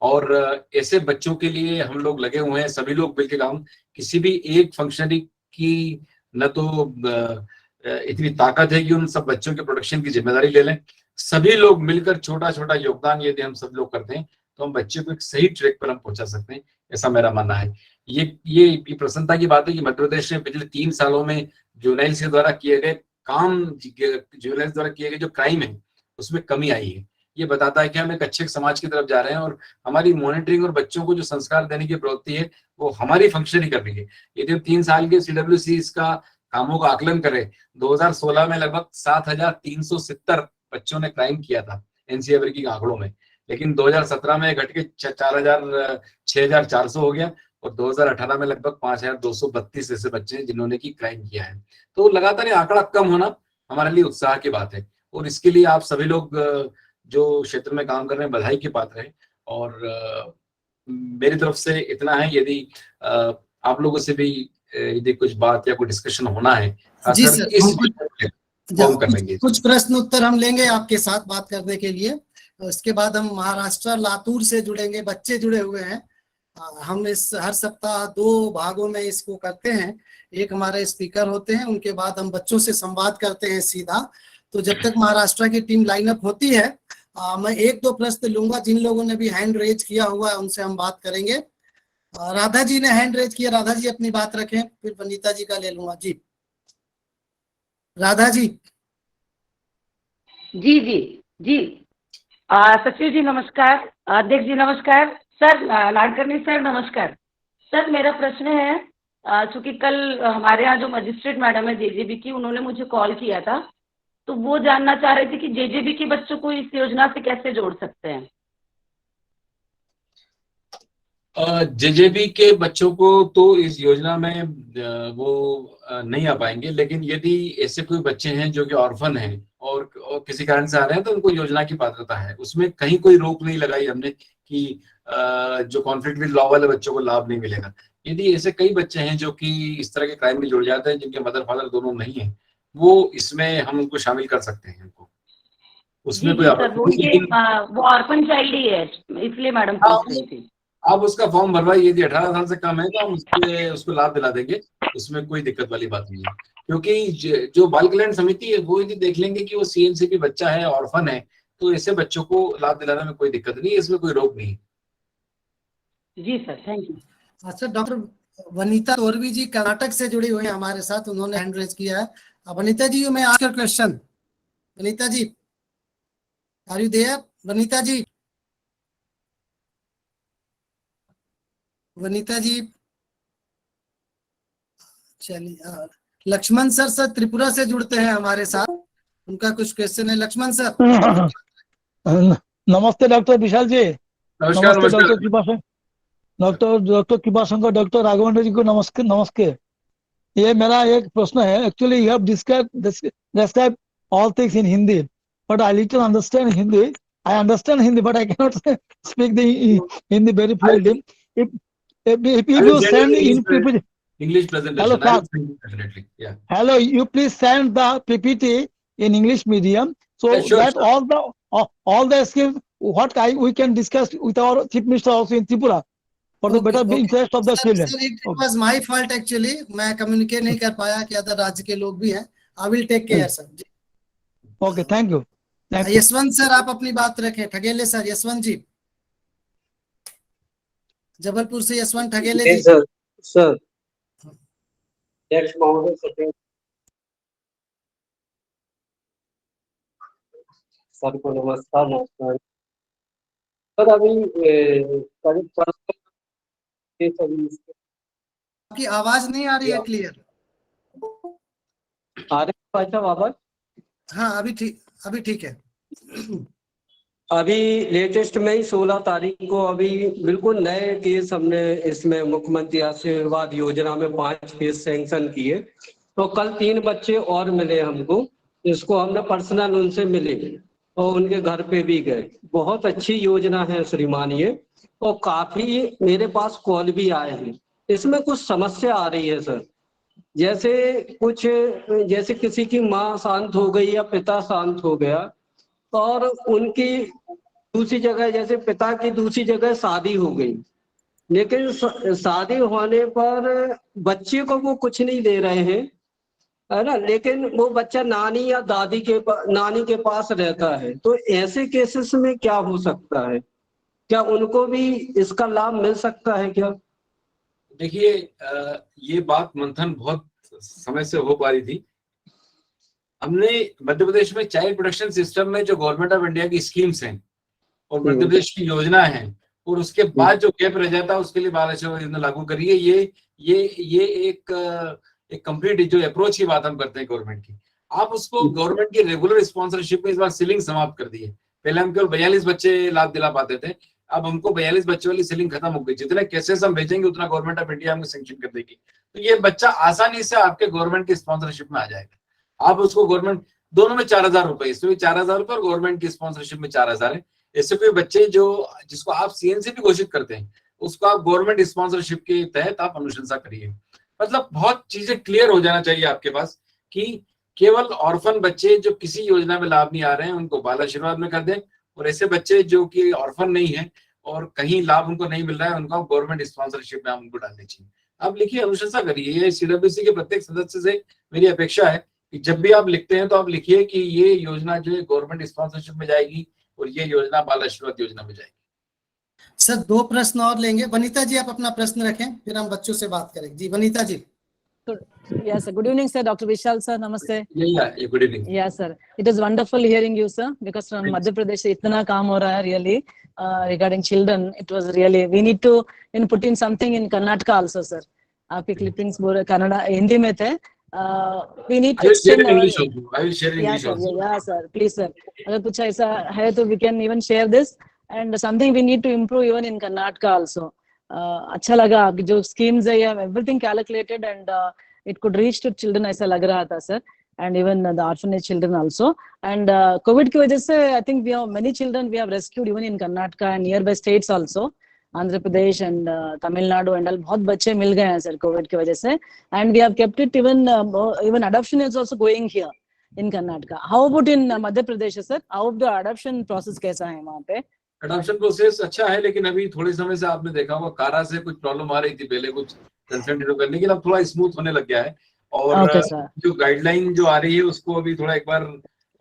और ऐसे बच्चों के लिए हम लोग लगे हुए हैं, सभी लोग मिलकर काम। किसी भी एक फंक्शनरी की न तो इतनी ताकत है कि उन सब बच्चों के प्रोटेक्शन की जिम्मेदारी ले लें। सभी लोग मिलकर छोटा छोटा योगदान यदि हम सब लोग करते हैं तो हम बच्चे को एक सही ट्रैक पर हम पहुंचा सकते हैं, ऐसा मेरा मानना है। ये प्रसन्नता की बात है कि मध्य प्रदेश ने पिछले 3 सालों में जुवेनाइल्स द्वारा किए गए काम, जुवेनाइल्स द्वारा किए गए जो क्राइम है उसमें कमी आई है। ये बताता है कि हम एक अच्छे समाज की तरफ जा रहे हैं और हमारी मॉनिटरिंग और बच्चों को जो संस्कार देने की प्रवृत्ति है वो हमारी फंक्शन ही कर रही है। यदि हम 3 साल के सीडब्ल्यूसी इसका कामों का आकलन करें, 2016 में लगभग 7,370 बच्चों ने क्राइम किया था एनसीआर के आंकड़ों में, लेकिन 2017 में घट के 6,400 हो गया, और 2018 में लगभग 5,232 ऐसे बच्चे हैं जिन्होंने की क्राइम किया है। तो लगातार ये आंकड़ा कम होना हमारे लिए उत्साह की बात है, और इसके लिए आप सभी लोग जो क्षेत्र में काम कर रहे हैं बधाई के पात्र हैं। और मेरी तरफ से इतना है। यदि आप लोगों से भी यदि कुछ बात या कोई डिस्कशन होना है जी सर, कर लेंगे। कुछ प्रश्न उत्तर हम लेंगे आपके साथ बात करने के लिए। उसके बाद हम महाराष्ट्र लातूर से जुड़ेंगे, बच्चे जुड़े हुए हैं। हम इस हर सप्ताह 2 भागों में इसको करते हैं। एक हमारे स्पीकर होते हैं, उनके बाद हम बच्चों से संवाद करते हैं सीधा। तो जब तक महाराष्ट्र की टीम लाइनअप होती है मैं 1-2 प्रश्न लूंगा। जिन लोगों ने भी हैंड रेज किया हुआ है उनसे हम बात करेंगे। राधा जी ने हैंड रेज किया, राधा जी अपनी बात रखें, फिर वनीता जी का ले लूंगा। जी राधा जी। जी जी जी सचिव जी नमस्कार, अध्यक्ष जी नमस्कार, सर नाडकर्णी सर नमस्कार। सर मेरा प्रश्न है चूंकि कल हमारे यहाँ जो मजिस्ट्रेट मैडम है जेजेबी की, उन्होंने मुझे कॉल किया था, तो वो जानना चाह रहे थे कि जेजेबी के बच्चों को इस योजना से कैसे जोड़ सकते हैं। जेजेबी के बच्चों को तो इस योजना में वो नहीं आ पाएंगे, लेकिन यदि ऐसे कोई बच्चे हैं जो कि ऑर्फन हैं और किसी कारण से आ रहे हैं तो उनको योजना की पात्रता है। उसमें कहीं कोई रोक नहीं लगाई हमने कि जो कॉन्फ्लिक्ट विद लॉ वाले बच्चों को लाभ नहीं मिलेगा। यदि ऐसे कई बच्चे हैं जो कि इस तरह के क्राइम में जुड़ जाते हैं, जिनके मदर फादर दोनों नहीं है, वो इसमें हम उनको शामिल कर सकते हैं उनको, उसमें कोई सर, वो आपत्ति नहीं। वो ऑर्फन चाइल्ड ही है, इसलिए मैडम पूछ रही थी। आप उसका फॉर्म भरवाइए, यदि 18 साल से कम है तो हम उसको लाभ दिला देंगे, उसमें कोई दिक्कत वाली बात नहीं है। क्योंकि जो बाल कल्याण समिति है वो यदि देख लेंगे कि वो सीएनसीपी बच्चा है, ऑर्फन है, तो ऐसे बच्चों को लाभ दिलाने में कोई दिक्कत नहीं है, इसमें कोई रोक नहीं। जी सर, थैंक यू। अच्छा, डॉक्टर वनीता तोरवी जी कर्नाटक से जुड़ी हुई हैं हमारे साथ, उन्होंने हैंड रेज किया है। Vanita ji, you may ask your question. Vanita ji, are you there? Vanita ji, Vanita ji, चलिए लक्ष्मण सर त्रिपुरा से जुड़ते हैं हमारे साथ, उनका कुछ क्वेश्चन है। लक्ष्मण सर। नमस्ते डॉक्टर विशाल जी। नमस्कार। नमस्ते डॉक्टर कृपाशंकर, डॉक्टर राघवेंद्र जी को नमस्कार। नमस्ते। ये मेरा एक प्रश्न है। Actually you have describe all things in Hindi, but I little understand Hindi. I understand Hindi, but I can not speak the Hindi very fluently. If you send in PPT, English presentation. Hello, sir. Definitely. Yeah. Hello, you please send the PPT in English medium, so Yeah, sure, that sure. all the schemes we can discuss with our chief minister also in Tripura for the better interest of the children. Sir, it was my fault actually. मैं communicate नहीं कर पाया कि other राज्य के लोग भी हैं। I will take care, sir. Okay, thank you. Yashwant sir, आप अपनी बात रखें। ठगेले सर, यशवंत जी, जबलपुर से यशवंत ठगेले जी। सर नेक्स्ट महोदय सर को नमस्कार। सर अभी करीब आपकी आवाज नहीं आ रही है क्लियर। आ रही है आवाज? हाँ, अभी ठीक है। अभी लेटेस्ट में ही 16 तारीख को अभी बिल्कुल नए केस हमने इसमें मुख्यमंत्री आशीर्वाद योजना में 5 केस सैंक्शन किए। तो कल 3 बच्चे और मिले हमको, जिसको हमने पर्सनल उनसे मिले और उनके घर पे भी गए। बहुत अच्छी योजना है श्रीमान ये, और काफी मेरे पास कॉल भी आए हैं। इसमें कुछ समस्या आ रही है सर, जैसे किसी की माँ शांत हो गई या पिता शांत हो गया, और उनकी दूसरी जगह, जैसे पिता की दूसरी जगह शादी हो गई, लेकिन शादी होने पर बच्चे को वो कुछ नहीं दे रहे हैं, है ना, लेकिन वो बच्चा नानी या नानी के पास रहता है। तो ऐसे केसेस में क्या हो सकता है? क्या उनको भी इसका लाभ मिल सकता है क्या? देखिए, ये बात मंथन बहुत समय से हो पा रही थी। हमने मध्य प्रदेश में चाइल्ड प्रोटेक्शन सिस्टम में जो गवर्नमेंट ऑफ इंडिया की स्कीम्स हैं और मध्य प्रदेश की योजना है, और उसके बाद जो गैप रह जाता है उसके लिए बाल आशीर्वाद योजना लागू करी है। ये एक कंप्लीट जो अप्रोच की बात हम करते हैं गवर्नमेंट की। आप उसको गवर्नमेंट की रेगुलर स्पॉन्सरशिप में इस बार सीलिंग समाप्त कर दी है। पहले हम केवल 42 बच्चे लाभ दिला पाते थे, अब हमको 42 बच्चे वाली सीलिंग खत्म हो गई। जितने केसेस हम भेजेंगे उतना गवर्नमेंट ऑफ इंडिया हमको सैंक्शन कर देगी। तो ये बच्चा आसानी से आपके गवर्नमेंट की स्पॉन्सरशिप में आ जाएगा। आप उसको गवर्नमेंट दोनों में 4000 रुपए, इसमें भी 4000 रुपए और गवर्नमेंट की स्पॉन्सरशिप में 4000 है। ऐसे कोई बच्चे जिसको आप सीएनसी भी घोषित करते हैं, उसको आप गवर्नमेंट स्पॉन्सरशिप के तहत आप अनुशंसा करिए। मतलब बहुत चीजें क्लियर हो जाना चाहिए आपके पास कि केवल ऑर्फन बच्चे जो किसी योजना में लाभ नहीं आ रहे हैं उनको बाल आशीर्वाद में कर दें, और ऐसे बच्चे जो कि ऑर्फन नहीं है और कहीं लाभ उनको नहीं मिल रहा है उनको गवर्नमेंट स्पॉन्सरशिप में हम उनको डालने चाहिए। आप लिखिए, अनुशंसा करिए। ये सीडब्ल्यूसी के प्रत्येक सदस्य से मेरी अपेक्षा है कि जब भी आप लिखते हैं तो आप लिखिए कि ये योजना जो है गवर्नमेंट स्पॉन्सरशिप में जाएगी और ये योजना बाल आशीर्वाद योजना में जाएगी। सर 2 प्रश्न और लेंगे। वनीता जी, आप अपना प्रश्न रखें, फिर हम बच्चों से बात करेंगे। जी वनीता जी। Yes, sir. Good evening, sir. Dr. Vishal, sir. Namaste. Yeah, good evening. Yeah, sir. It is wonderful hearing you, sir, because from Madhya Pradesh se itna kaam ho raha hai really regarding children. It was really, we need to put in something in Karnataka also, sir. आपके clippings बोल कन्नड़ा हिंदी में थे. We need I to will share extend in our, English also. I will share in yeah English sir, also. yeah sir, please sir. अगर कुछ ऐसा है तो we can even share this and something we need to improve even in Karnataka also. अच्छा लगा आपकी जो schemes है, everything calculated and it could reach to children ऐसा लग रहा था sir, and even the orphanage children also. And COVID की वजह से I think we have many children we have rescued even in Karnataka and nearby states also. Andhra Pradesh and Tamil Nadu and बहुत बच्चे मिल गए हैं सर कोविड की वजह से. And we have kept it even adoption is also going here in Karnataka. How about in Madhya Pradesh sir? How the adoption process कैसा है वहाँ पे? अडॉप्शन प्रोसेस अच्छा है, लेकिन अभी थोड़े समय से आपने देखा होगा कारा से कुछ प्रॉब्लम आ रही थी पहले कुछ कंसेंट करने के लिए, अब थोड़ा स्मूथ होने लग गया है. और Okay, sir. जो गाइडलाइन जो आ रही है उसको अभी थोड़ा एक बार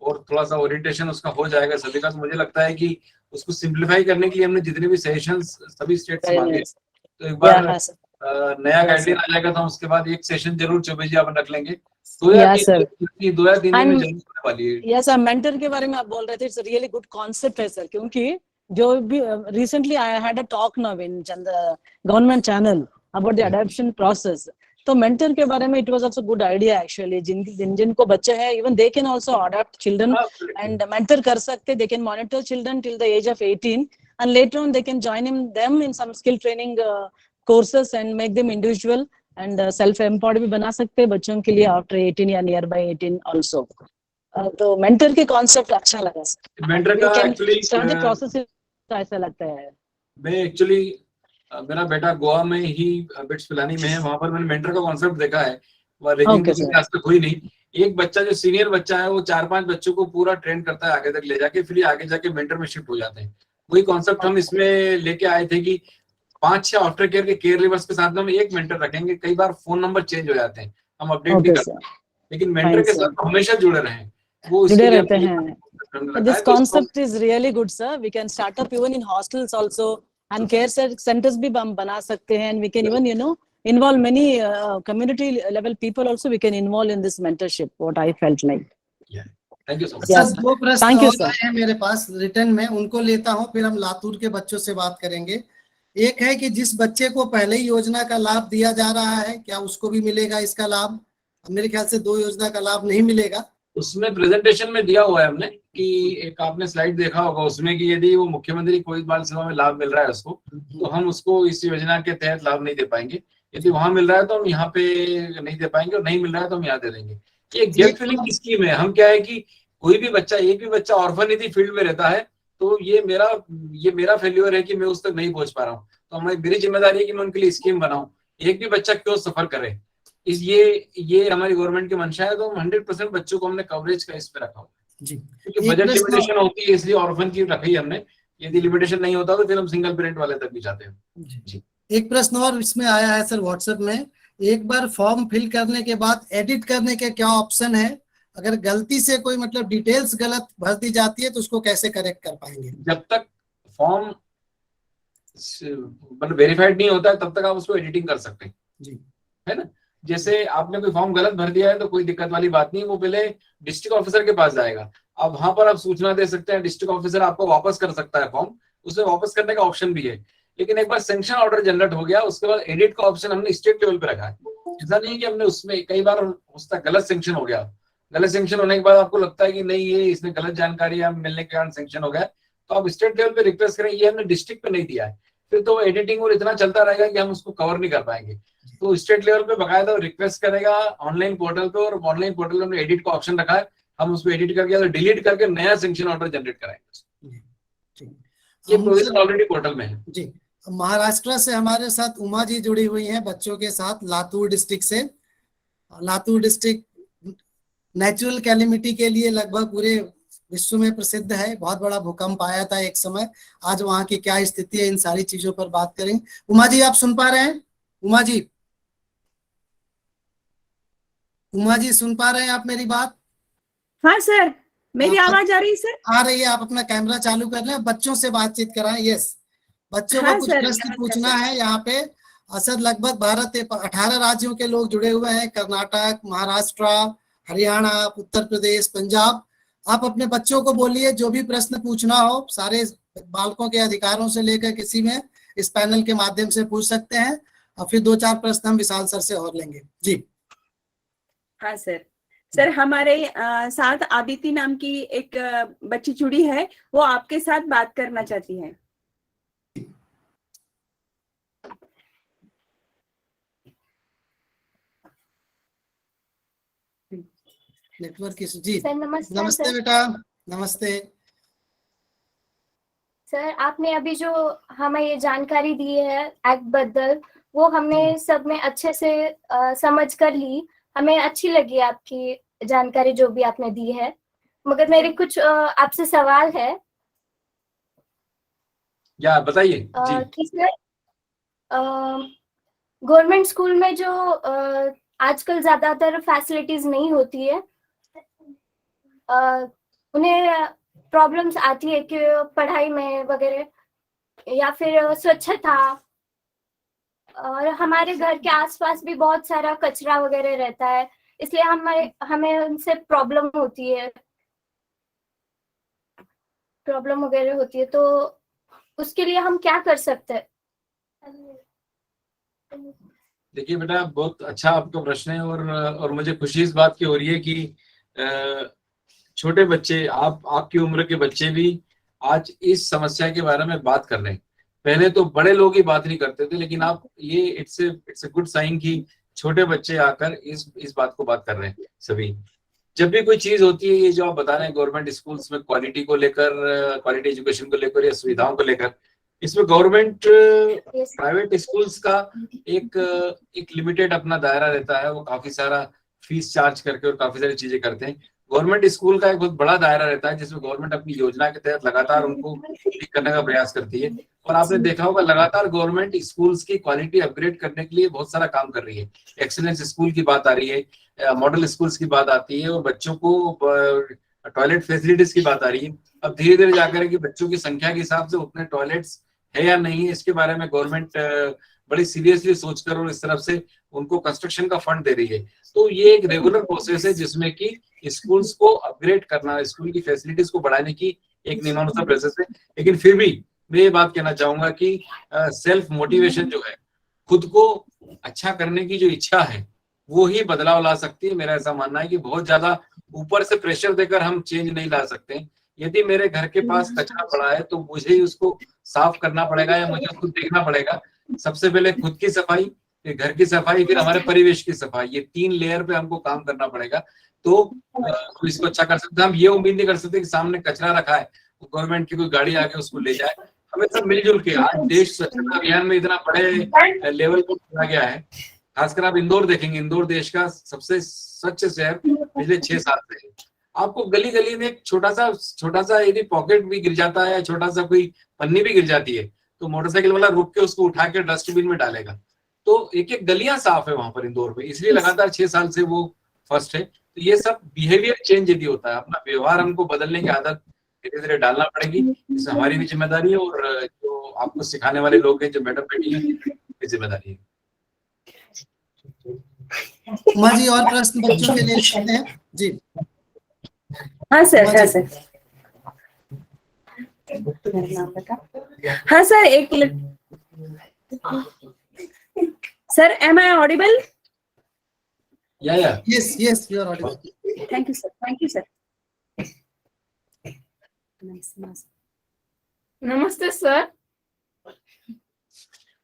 और थोड़ा सा ओरिएंटेशन उसका हो जाएगा सभी का. तो मुझे लगता है कि उसको सिंपलिफाई करने के लिए हमने जितने भी सेशंस सभी स्टेट से मांगे, तो एक बार Yeah, sir. नया गाइडलाइन आ जाएगा तो हम उसके बाद एक सेशन जरूर चौबे जी अपन रख लेंगे. 2 या 3 दिन में जरूर होने वाली है. यस सर, मेंटर के बारे में आप बोल रहे थे, इट्स रियली गुड कॉन्सेप्ट है सर, क्योंकि जो भी recently I had a talk now in government channel about the adoption process. तो मेंटर के बारे में it was also good idea actually. जिनको बच्चे हैं even they can also adopt children and mentor कर सकते. They can monitor children till the age of 18 and later on they can join them in some skill training courses and make them individual and self empowered भी बना सकते हैं बच्चों के लिए after 18 या नियर बाय 18 आल्सो. तो mentor के कॉन्सेप्ट अच्छा लगा सर. मेंटर का एक्चुअली स्टार्ट द प्रोसेस ऐसा लगता है. मैं एक्चुअली मेरा बेटा गोवा में ही बिट्स पिलानी में है, वहां पर मैंने मेंटर का कॉन्सेप्ट देखा है. लेकिन आज तक हुई नहीं. एक बच्चा जो सीनियर बच्चा है वो 4-5 बच्चों को पूरा ट्रेन करता है आगे तक ले जाके, फिर आगे जाके मेंटर में शिफ्ट हो जाते हैं. वही कॉन्सेप्ट हम इसमें लेके आए थे कि 5-6 आफ्टर केयर के केयर लीवर्स के साथ हम एक मेंटर रखेंगे. कई बार फोन नंबर चेंज हो जाते हैं, हम अपडेट नहीं करते, लेकिन मेंटर के साथ हमेशा जुड़े रहें. वो जुड़े रहते हैं. This concept is really good sir. We can start up even in hostels also and care centers भी हम बना सकते हैं. And we can even involve many community level people also. We can involve in this mentorship. What I felt like. Yeah. Thank you so much. Sir 2 प्रश्न Thank you, और sir. आए हैं मेरे पास रिटर्न में, उनको लेता हूं, फिर हम लातूर के बच्चों से बात करेंगे. एक है कि जिस बच्चे को पहले ही योजना का लाभ दिया जा रहा है, क्या उसको भी मिलेगा इसका लाभ? मेरे ख्याल से 2 योजना का लाभ नहीं मिलेगा. उसमें प्रेजेंटेशन में दिया हुआ है हमने कि एक आपने स्लाइड देखा होगा उसमें कि यदि वो मुख्यमंत्री कोविड बाल सेवा में लाभ मिल रहा है उसको, तो हम उसको इस योजना के तहत लाभ नहीं दे पाएंगे. यदि वहां मिल रहा है तो हम यहाँ पे नहीं दे पाएंगे, और नहीं मिल रहा है तो हम यहाँ दे देंगे. ये गैप फिलिंग की स्कीम है. हम क्या है कि कोई भी बच्चा, एक भी बच्चा ऑर्फन यदि फील्ड में रहता है तो ये मेरा फेल्यूर है कि मैं उस तक नहीं पहुंच पा रहा हूँ. तो मेरी जिम्मेदारी है कि मैं उनके लिए स्कीम बनाऊं. एक भी बच्चा क्यों सफर करे, ये हमारी गवर्नमेंट की मंशा है. तो हम 100% बच्चों को हमने कवरेज का इस पे रखा हुआ जी. क्योंकि बजट लिमिटेशन होती है, इसलिए ऑर्फन की रखी हमने. यदि लिमिटेशन नहीं होता तो फिर हम सिंगल पेरेंट वाले तक भी जाते हैं. जी. एक प्रश्न और इसमें आया है सर व्हाट्सएप में. एक बार फॉर्म फिल करने के बाद एडिट करने के क्या ऑप्शन है? अगर गलती से कोई मतलब डिटेल्स गलत भर दी जाती है तो उसको कैसे करेक्ट कर पाएंगे? जब तक फॉर्म मतलब वेरीफाइड नहीं होता है तब तक आप उसको एडिटिंग कर सकते हैं जी, है ना. जैसे आपने कोई फॉर्म गलत भर दिया है तो कोई दिक्कत वाली बात नहीं, वो पहले डिस्ट्रिक्ट ऑफिसर के पास जाएगा. अब वहां पर आप सूचना दे सकते हैं, डिस्ट्रिक्ट ऑफिसर आपको वापस कर सकता है फॉर्म. उसमें वापस करने का ऑप्शन भी है. लेकिन एक बार सैंक्शन ऑर्डर जनरेट हो गया उसके बाद एडिट का ऑप्शन हमने स्टेट लेवल पे रखा है. ऐसा नहीं कि हमने उसमें कई बार उसका गलत सैंक्शन हो गया. गलत सैंक्शन होने के बाद आपको लगता है कि नहीं ये इसमें गलत जानकारी मिलने के कारण सैंक्शन हो गया, तो आप स्टेट लेवल पे रिक्वेस्ट करें. ये हमने डिस्ट्रिक्ट पे नहीं दिया है, फिर तो एडिटिंग और इतना चलता रहेगा कि हम उसको कवर नहीं कर पाएंगे. तो स्टेट लेवल पे बकायदा रिक्वेस्ट करेगा ऑनलाइन पोर्टल पे, और ऑनलाइन पोर्टल में हमने एडिट का ऑप्शन रखा है. हम उसको एडिट करके या डिलीट करके नया सैंक्शन ऑर्डर जनरेट कराएंगे. ये प्रोविजन ऑलरेडी पोर्टल में है जी. महाराष्ट्र से हमारे साथ उमा जी जुड़ी हुई हैं बच्चों के साथ, लातूर डिस्ट्रिक्ट से. लातूर डिस्ट्रिक्ट नेचुरल कैलेमिटी के लिए लगभग पूरे विश्व में प्रसिद्ध है. बहुत बड़ा भूकंप आया था एक समय. आज वहाँ की क्या स्थिति है, इन सारी चीजों पर बात करेंगे. उमा जी आप सुन पा रहे हैं? उमा जी सुन पा रहे हैं आप मेरी बात? हाँ सर, मेरी आवाज आ रही है सर? आ रही है. आप अपना कैमरा चालू कर रहे हैं, बच्चों से बातचीत कराएं. यस, बच्चों हाँ को कुछ सर, प्रश्न पूछना है यहाँ पे. असर लगभग भारत के 18 राज्यों के लोग जुड़े हुए हैं. कर्नाटक, महाराष्ट्र, हरियाणा, उत्तर प्रदेश, पंजाब. आप अपने बच्चों को बोलिए, जो भी प्रश्न पूछना हो सारे बालकों के अधिकारों से लेकर किसी में इस पैनल के माध्यम से पूछ सकते हैं. और फिर 2-4 प्रश्न हम विशाल सर से और लेंगे। जी हाँ सर। सर हमारे साथ आदिति नाम की एक बच्ची जुड़ी है, वो आपके साथ बात करना चाहती है। Network issue. जी सर नमस्कार। नमस्ते सर बेटा, नमस्ते। सर आपने अभी जो हमें ये जानकारी दी है एक्ट बद्दल, वो हमने सब में अच्छे से समझ कर ली। हमें अच्छी लगी आपकी जानकारी जो भी आपने दी है, मगर मेरे कुछ आपसे सवाल है। या बताइए जी। कि सर गवर्नमेंट स्कूल में जो आजकल ज्यादातर फैसिलिटीज नहीं होती है, उन्हें प्रॉब्लम्स आती है कि पढ़ाई में वगैरह, या फिर स्वच्छता, और हमारे घर के आसपास भी बहुत सारा कचरा वगैरह रहता है, इसलिए हमें उनसे प्रॉब्लम वगैरह होती है। तो उसके लिए हम क्या कर सकते हैं? देखिए बेटा, बहुत अच्छा आपका प्रश्न है और मुझे खुशी इस बात की हो रही है कि छोटे बच्चे, आपकी उम्र के बच्चे भी आज इस समस्या के बारे में बात कर रहे हैं। पहले तो बड़े लोग ही बात नहीं करते थे, लेकिन आप ये इट्स ए गुड साइन कि छोटे बच्चे आकर इस बात को बात कर रहे हैं सभी। जब भी कोई चीज होती है, ये जो आप बता रहे हैं गवर्नमेंट स्कूल्स में क्वालिटी को लेकर, क्वालिटी एजुकेशन को लेकर या सुविधाओं को लेकर, इसमें गवर्नमेंट प्राइवेट स्कूल्स का एक लिमिटेड अपना दायरा रहता है। वो काफी सारा फीस चार्ज करके और काफी सारी चीजें करते हैं। गवर्नमेंट स्कूल का एक बहुत बड़ा दायरा रहता है, जिसमें गवर्नमेंट अपनी योजना के तहत लगातार उनको ठीक करने का प्रयास करती है। और आपने देखा होगा लगातार गवर्नमेंट स्कूल्स की क्वालिटी अपग्रेड करने के लिए बहुत सारा काम कर रही है। एक्सीलेंस स्कूल की बात आ रही है, मॉडल स्कूल्स की बात आती है, और बच्चों को टॉयलेट फैसिलिटीज की बात आ रही है। अब धीरे धीरे जाकर कि बच्चों की संख्या के हिसाब से उतने टॉयलेट्स है या नहीं है, इसके बारे में गवर्नमेंट बड़ी सीरियसली सोचकर और इस तरफ से उनको कंस्ट्रक्शन का फंड दे रही है। तो ये एक रेगुलर प्रोसेस है जिसमें कि स्कूल्स को अपग्रेड करना, स्कूल की फैसिलिटीज को बढ़ाने की एक नियमानुसार प्रोसेस है। लेकिन फिर भी मैं ये बात कहना चाहूंगा कि सेल्फ मोटिवेशन जो है, खुद को अच्छा करने की जो इच्छा है, वो ही बदलाव ला सकती है। मेरा ऐसा मानना है कि बहुत ज्यादा ऊपर से प्रेशर देकर हम चेंज नहीं ला सकते। यदि मेरे घर के पास कचरा पड़ा है तो मुझे ही उसको साफ करना पड़ेगा या मुझे खुद देखना पड़ेगा। सबसे पहले खुद की सफाई, फिर घर की सफाई, फिर हमारे परिवेश की सफाई, ये 3 लेयर पे हमको काम करना पड़ेगा। तो हम इसको अच्छा कर सकते हैं। हम ये उम्मीद नहीं कर सकते कि सामने कचरा रखा है, गवर्नमेंट की कोई गाड़ी आके उसको ले जाए। हमें सब मिलजुल के, आज देश स्वच्छता अभियान में इतना बड़े लेवल पर चला गया है। खासकर आप इंदौर देखेंगे, इंदौर देश का सबसे स्वच्छ शहर पिछले 6 साल से है। आपको गली गली में एक छोटा सा यदि पॉकेट भी गिर जाता है, छोटा सा कोई पन्नी भी गिर जाती है, तो मोटरसाइकिल वाला रुक के उसको उठा के डस्टबिन में डालेगा। तो एक एक गलियां साफ है वहां पर इंदौर में, इसलिए लगातार 6 साल से वो फर्स्ट है। तो ये सब बिहेवियर चेंज यदि होता है, अपना व्यवहार हमको बदलने की आदत धीरे धीरे डालना पड़ेगी। इसमें हमारी भी जिम्मेदारी है और जो आपको सिखाने वाले लोग हैं, जो मैडम बेटी है, उनकी जिम्मेदारी है। उमा जी, और प्रश्न बच्चों के लिए करते हैं जी। हाँ सर, हाँ सर। हाँ सर, एक सर, एम आई ऑडिबल? या yes you are audible. Thank you sir, thank you sir. नमस्ते सर।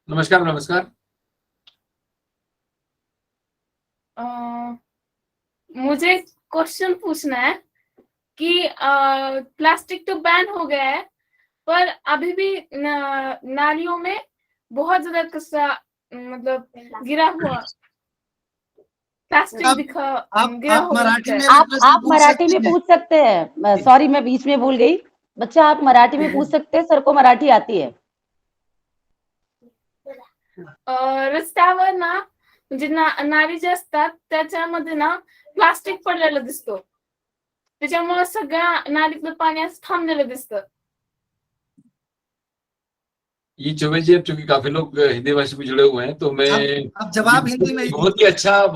नमस्कार नमस्कार। मुझे क्वेश्चन पूछना है कि प्लास्टिक तो बैन हो गया है, पर अभी भी नालियों में बहुत ज्यादा कचरा मतलब गिरा हुआ प्लास्टिक गिरा हुआ है। आप मराठी में पूछ सकते हैं। सॉरी, मैं बीच में भूल गई। बच्चा, आप मराठी में पूछ सकते हैं, सर को मराठी आती है। रस्त्यावर ना म्हणजे नाली जे असतात त्याच्यामध्ये ना प्लास्टिक पडलेलं दिसतो, त्याच्यामुळे सगळ्या नालीतलं पाणी असं थांबलेलं दिसतं। ये चौबे जी, अब चूंकि काफी लोग हिंदी भाषा में जुड़े हुए हैं, तो मैं आप जवाब हिंदी में। बहुत ही अच्छा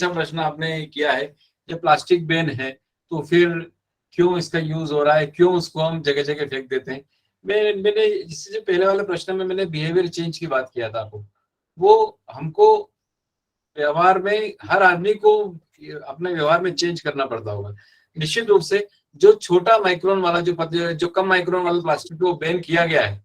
प्रश्न आपने किया है। जब प्लास्टिक बैन है तो फिर क्यों इसका यूज हो रहा है, क्यों उसको हम जगह जगह फेंक देते हैं। मैंने इससे जो पहले वाले प्रश्न में मैंने बिहेवियर चेंज की बात किया था आपको। वो हमको व्यवहार में हर आदमी को अपने व्यवहार में चेंज करना पड़ता होगा। निश्चित रूप से जो छोटा माइक्रोन वाला जो कम माइक्रोन वाला प्लास्टिक को बैन किया गया है,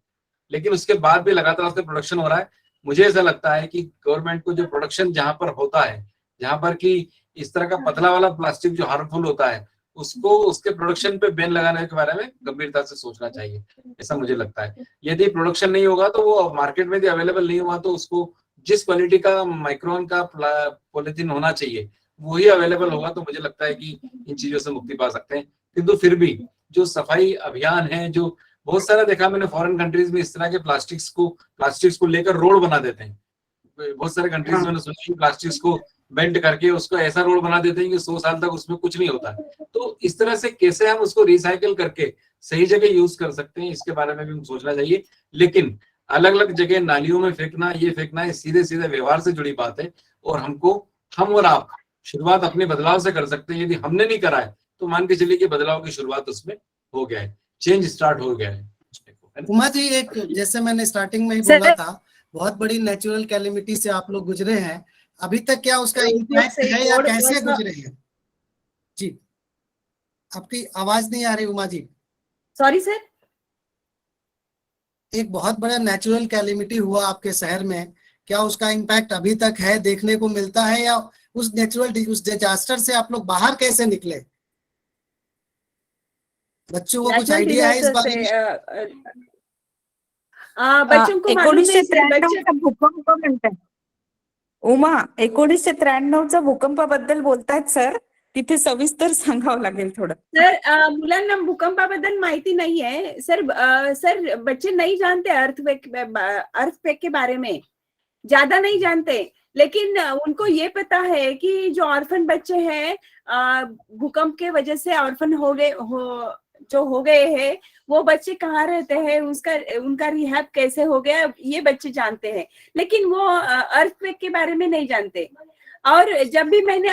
लेकिन उसके बाद भी लगातार उसका प्रोडक्शन हो रहा है। मुझे ऐसा लगता है कि गवर्नमेंट को जो प्रोडक्शन जहां पर होता है, जहां पर कि इस तरह का पतला वाला प्लास्टिक जो हार्मफुल होता है, उसको उसके प्रोडक्शन पे बैन लगाने के बारे में गंभीरता से सोचना चाहिए, ऐसा मुझे लगता है। यदि प्रोडक्शन नहीं होगा तो वो मार्केट में यदि अवेलेबल नहीं हुआ तो उसको जिस क्वालिटी का माइक्रोन का पॉलिथीन होना चाहिए वही अवेलेबल होगा, तो मुझे लगता है कि इन चीजों से मुक्ति पा सकते हैं। किंतु फिर भी जो सफाई अभियान है, जो बहुत सारा देखा मैंने फॉरेन कंट्रीज में, इस तरह के प्लास्टिक्स को लेकर रोड बना देते हैं। बहुत सारे कंट्रीज में मैंने सुना कि प्लास्टिक्स को बेंड करके उसको ऐसा रोड बना देते हैं कि 100 साल तक उसमें कुछ नहीं होता। तो इस तरह से कैसे हम उसको रिसाइकिल करके सही जगह यूज कर सकते हैं, इसके बारे में भी सोचना चाहिए। लेकिन अलग अलग जगह नालियों में फेंकना, ये फेंकना, ये सीधे सीधे व्यवहार से जुड़ी बात है। और हम और आप शुरुआत अपने बदलाव से कर सकते हैं। यदि हमने नहीं करा है तो मान के चलिए कि बदलाव की शुरुआत उसमें हो गया है, चेंज स्टार्ट हो गया है। उमा जी, एक जैसे मैंने स्टार्टिंग में ही बोला था, बहुत बड़ी नेचुरल कैलेमिटी से आप लोग गुजरे हैं। अभी तक क्या उसका इम्पैक्ट है या कैसे गुजरे हैं? जी, आपकी आवाज नहीं आ रही उमा जी। Sorry sir. एक बहुत बड़ा नेचुरल कैलेमिटी हुआ आपके शहर में, क्या उसका इम्पैक्ट अभी तक है, देखने को मिलता है, या उस डिजास्टर से आप लोग बाहर कैसे निकले? बच्चों को कुछ आइडिया है इस बारे में? बच्चों को मालूम नहीं सर, भूकंप म्हणतात उमा 1993चा भूकंपाबद्दल बोलतायत सर, तिथे सविस्तर सांगावं लागेल थोडं। सर मुलांना भूकंपाबद्दल माहिती नहीं है सर। सर बच्चे नहीं जानते अर्थक्वेक के बारे में, ज्यादा नहीं जानते। लेकिन उनको ये पता है कि जो ऑर्फन बच्चे हैं भूकंप के वजह से ऑर्फन हो गए हैं, वो बच्चे कहाँ रहते हैं, उनका रिहैब कैसे हो गया, ये बच्चे जानते हैं। लेकिन वो अर्थक्वेक के बारे में नहीं जानते। और जब भी मैंने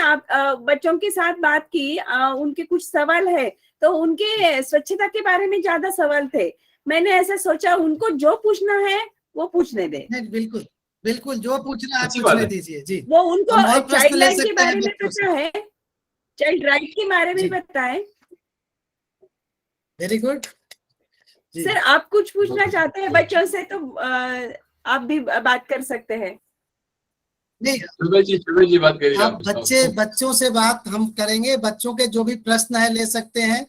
बच्चों के साथ बात की, उनके कुछ सवाल है, तो उनके स्वच्छता के बारे में ज्यादा सवाल थे। मैंने ऐसा सोचा उनको जो पूछना है वो पूछने दे। बिल्कुल बिल्कुल, जो पूछना है पूछने दीजिए जी। वो उनको चाइल्ड लाइन के बारे में पता है, चाइल्ड राइट के बारे में पता है। वेरी गुड सर, आप कुछ पूछना चाहते हैं बच्चों से तो आप भी बात कर सकते हैं। नहीं, जी बात करिए। आप बच्चों से बात हम करेंगे। बच्चों के जो भी प्रश्न है ले सकते हैं,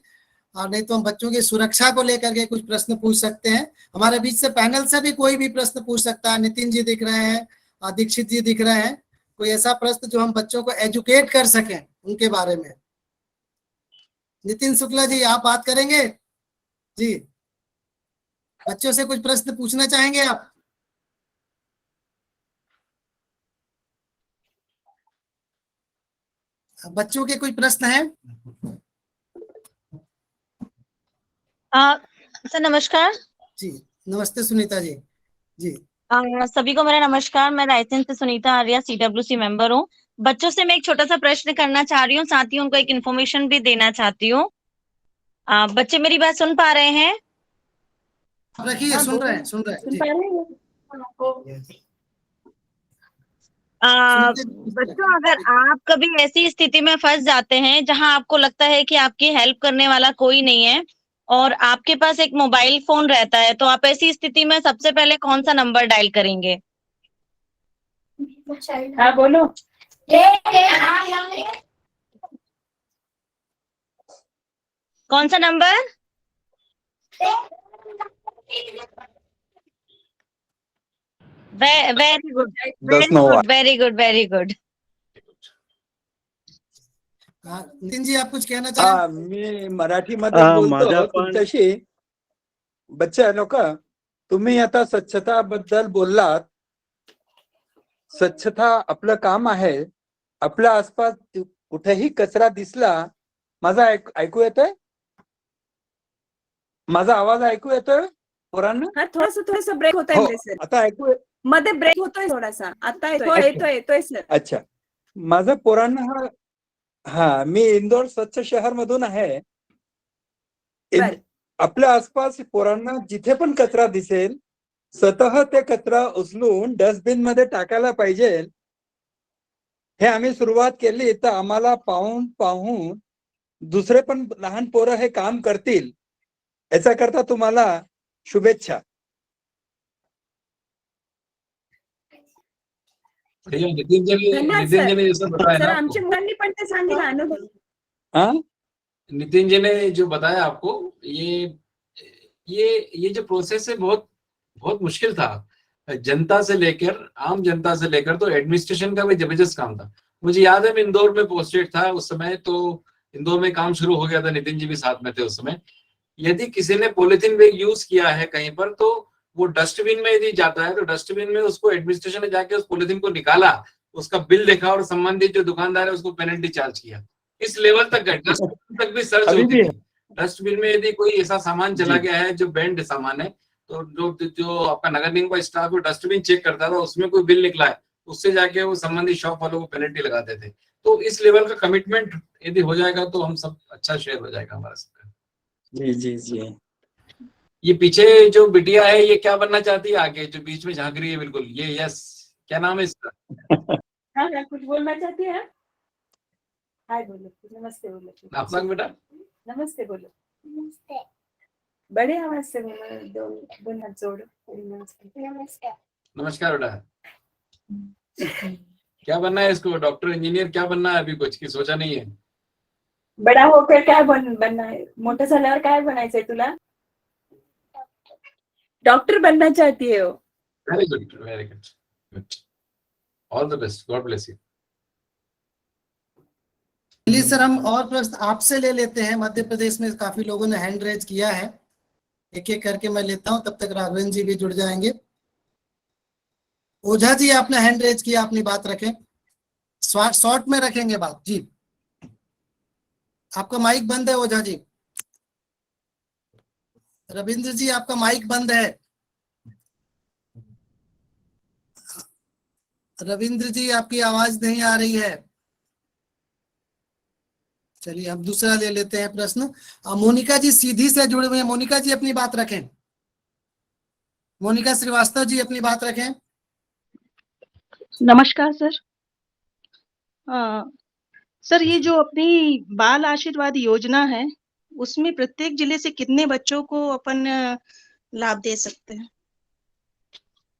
और नहीं तो हम बच्चों की सुरक्षा को लेकर के कुछ प्रश्न पूछ सकते हैं। हमारे बीच से पैनल से भी कोई भी प्रश्न पूछ सकता है। नितिन जी दिख रहे हैं, दीक्षित जी दिख रहे हैं। कोई ऐसा प्रश्न जो हम बच्चों को एजुकेट कर सकें उनके बारे में। नितिन शुक्ला जी, आप बात करेंगे जी? बच्चों से कुछ प्रश्न पूछना चाहेंगे आप? बच्चों के कोई प्रश्न है? सर नमस्कार। जी नमस्ते सुनीता जी। जी सभी को मेरा नमस्कार। मैं रायसेन से सुनीता आर्या, CWC मेंबर हूँ। बच्चों से मैं एक छोटा सा प्रश्न करना चाह रही हूँ, साथ ही उनको एक इन्फॉर्मेशन भी देना चाहती हूँ। बच्चे मेरी बात सुन पा रहे हैं? रखिए, सुन रहे हैं। बच्चों, अगर आप कभी ऐसी स्थिति में फंस जाते हैं जहां आपको लगता है कि आपकी हेल्प करने वाला कोई नहीं है और आपके पास एक मोबाइल फोन रहता है, तो आप ऐसी स्थिति में सबसे पहले कौन सा नंबर डायल करेंगे? हाँ बोलो। कौन सा number? Very good, very good, very good. Nitin ji, आप कुछ कहना चाहें? मी मराठीमध्ये बोलतो तुमच्याशी। बच्चांनो का, तुम्ही आता स्वच्छता बद्दल बोललात। स्वच्छता आपलं काम आहे। आपल्या आसपास कुठेही कचरा दिसला, माझा ऐकू येतोय? माझा आवाज ऐकू येतोय पोरांना? हाँ, थोड़ा सा ब्रेक होता है सर। आता ऐकू मध्ये ब्रेक होतोय थोडासा। आता येतोय सर। अच्छा, माझा पोरांना हा मी इंदोर स्वच्छ शहर मधून आहे। आपल्या आसपास पोरांना जिथे पण कचरा दिसेल स्वतः ते कचरा उचलून डस्टबिन मध्ये टाकायला पाहिजे, हे आम्ही सुरुवात केली तर आम्हाला पाहून पाहून दुसरे पण लहान पोरं हे काम करतील, याचा करता तुम्हाला शुभेच्छा. नितिन जी धन्यवाद ने जैसा बताया सर, ना आमच्या मुलांनी पण ते सांगितलं अनुभव. हाँ नितिन जी ने जो बताया आपको, ये जो प्रोसेस है बहुत बहुत मुश्किल था. जनता से लेकर, आम जनता से लेकर तो एडमिनिस्ट्रेशन का भी जबरदस्त काम था. मुझे याद है मैं इंदौर में पोस्टेड था उस समय, तो इंदौर में काम शुरू हो गया था, नितिन जी भी साथ में थे उस समय. यदि किसी ने पॉलिथीन बैग यूज किया है कहीं पर, तो वो डस्टबिन में यदि जाता है तो डस्टबिन में उसको एडमिनिस्ट्रेशन ने जाके उस पॉलिथीन को निकाला, उसका बिल देखा और संबंधित जो दुकानदार है उसको पेनल्टी चार्ज किया. इस लेवल तक गए, डस्टबिन तक भी सर्च अभी होती भी थी. डस्टबिन में यदि कोई ऐसा सामान चला जी. गया है जो बैंड सामान है, तो जो आपका नगर निगम का स्टाफ डस्टबिन चेक करता था, उसमें कोई बिल निकला है, उससे जाके वो संबंधित शॉप वालों को पेनल्टी लगाते थे. तो इस लेवल का कमिटमेंट यदि हो जाएगा तो हम सब अच्छा शेयर हो जाएगा हमारा सबका. जी जी जी. ये पीछे जो बिटिया है ये क्या बनना चाहती है आगे, जो बीच में झांक रही है बिल्कुल, ये यस, क्या नाम है इसका? हाँ, कुछ बोलना चाहती है? हाय बोलो, नमस्ते बोलो. आप लोग बेटा नमस्ते बोलो. नमस्ते. बड़े आवाज से बोलो, दोनों हाथ जोड़ो. नमस्ते. नमस्ते. नमस्कार बेटा. क्या बनना है इसको, डॉक्टर, इंजीनियर, क्या बनना है अभी, कुछ की सोचा नहीं है? बडा होकर काय बनना है? मोठं झाल्यावर काय बनायचंय तुला? डॉक्टर बनना चाहती है वो. Very good, very good, good. All the best, God bless you. चलिए सर, हम और प्रश्न आपसे ले लेते हैं. मध्य प्रदेश में काफी लोगों ने हैंड रेज किया है, एक एक करके मैं लेता हूं, तब तक राघवेंद्र जी भी जुड़ जाएंगे. ओझा जी, आपने हैंड रेज किया, अपनी बात रखें, शॉर्ट में रखेंगे बात जी. आपका माइक बंद है ओझा जी. रविंद्र जी, आपका माइक बंद है. रविंद्र जी, आपकी आवाज नहीं आ रही है. चलिए हम दूसरा ले लेते हैं प्रश्न. मोनिका जी सीधी से जुड़े हुए हैं. मोनिका जी अपनी बात रखें. मोनिका श्रीवास्तव जी अपनी बात रखें. नमस्कार सर. सर, ये जो अपनी बाल आशीर्वाद योजना है, उसमें प्रत्येक जिले से कितने बच्चों को अपन लाभ दे सकते हैं?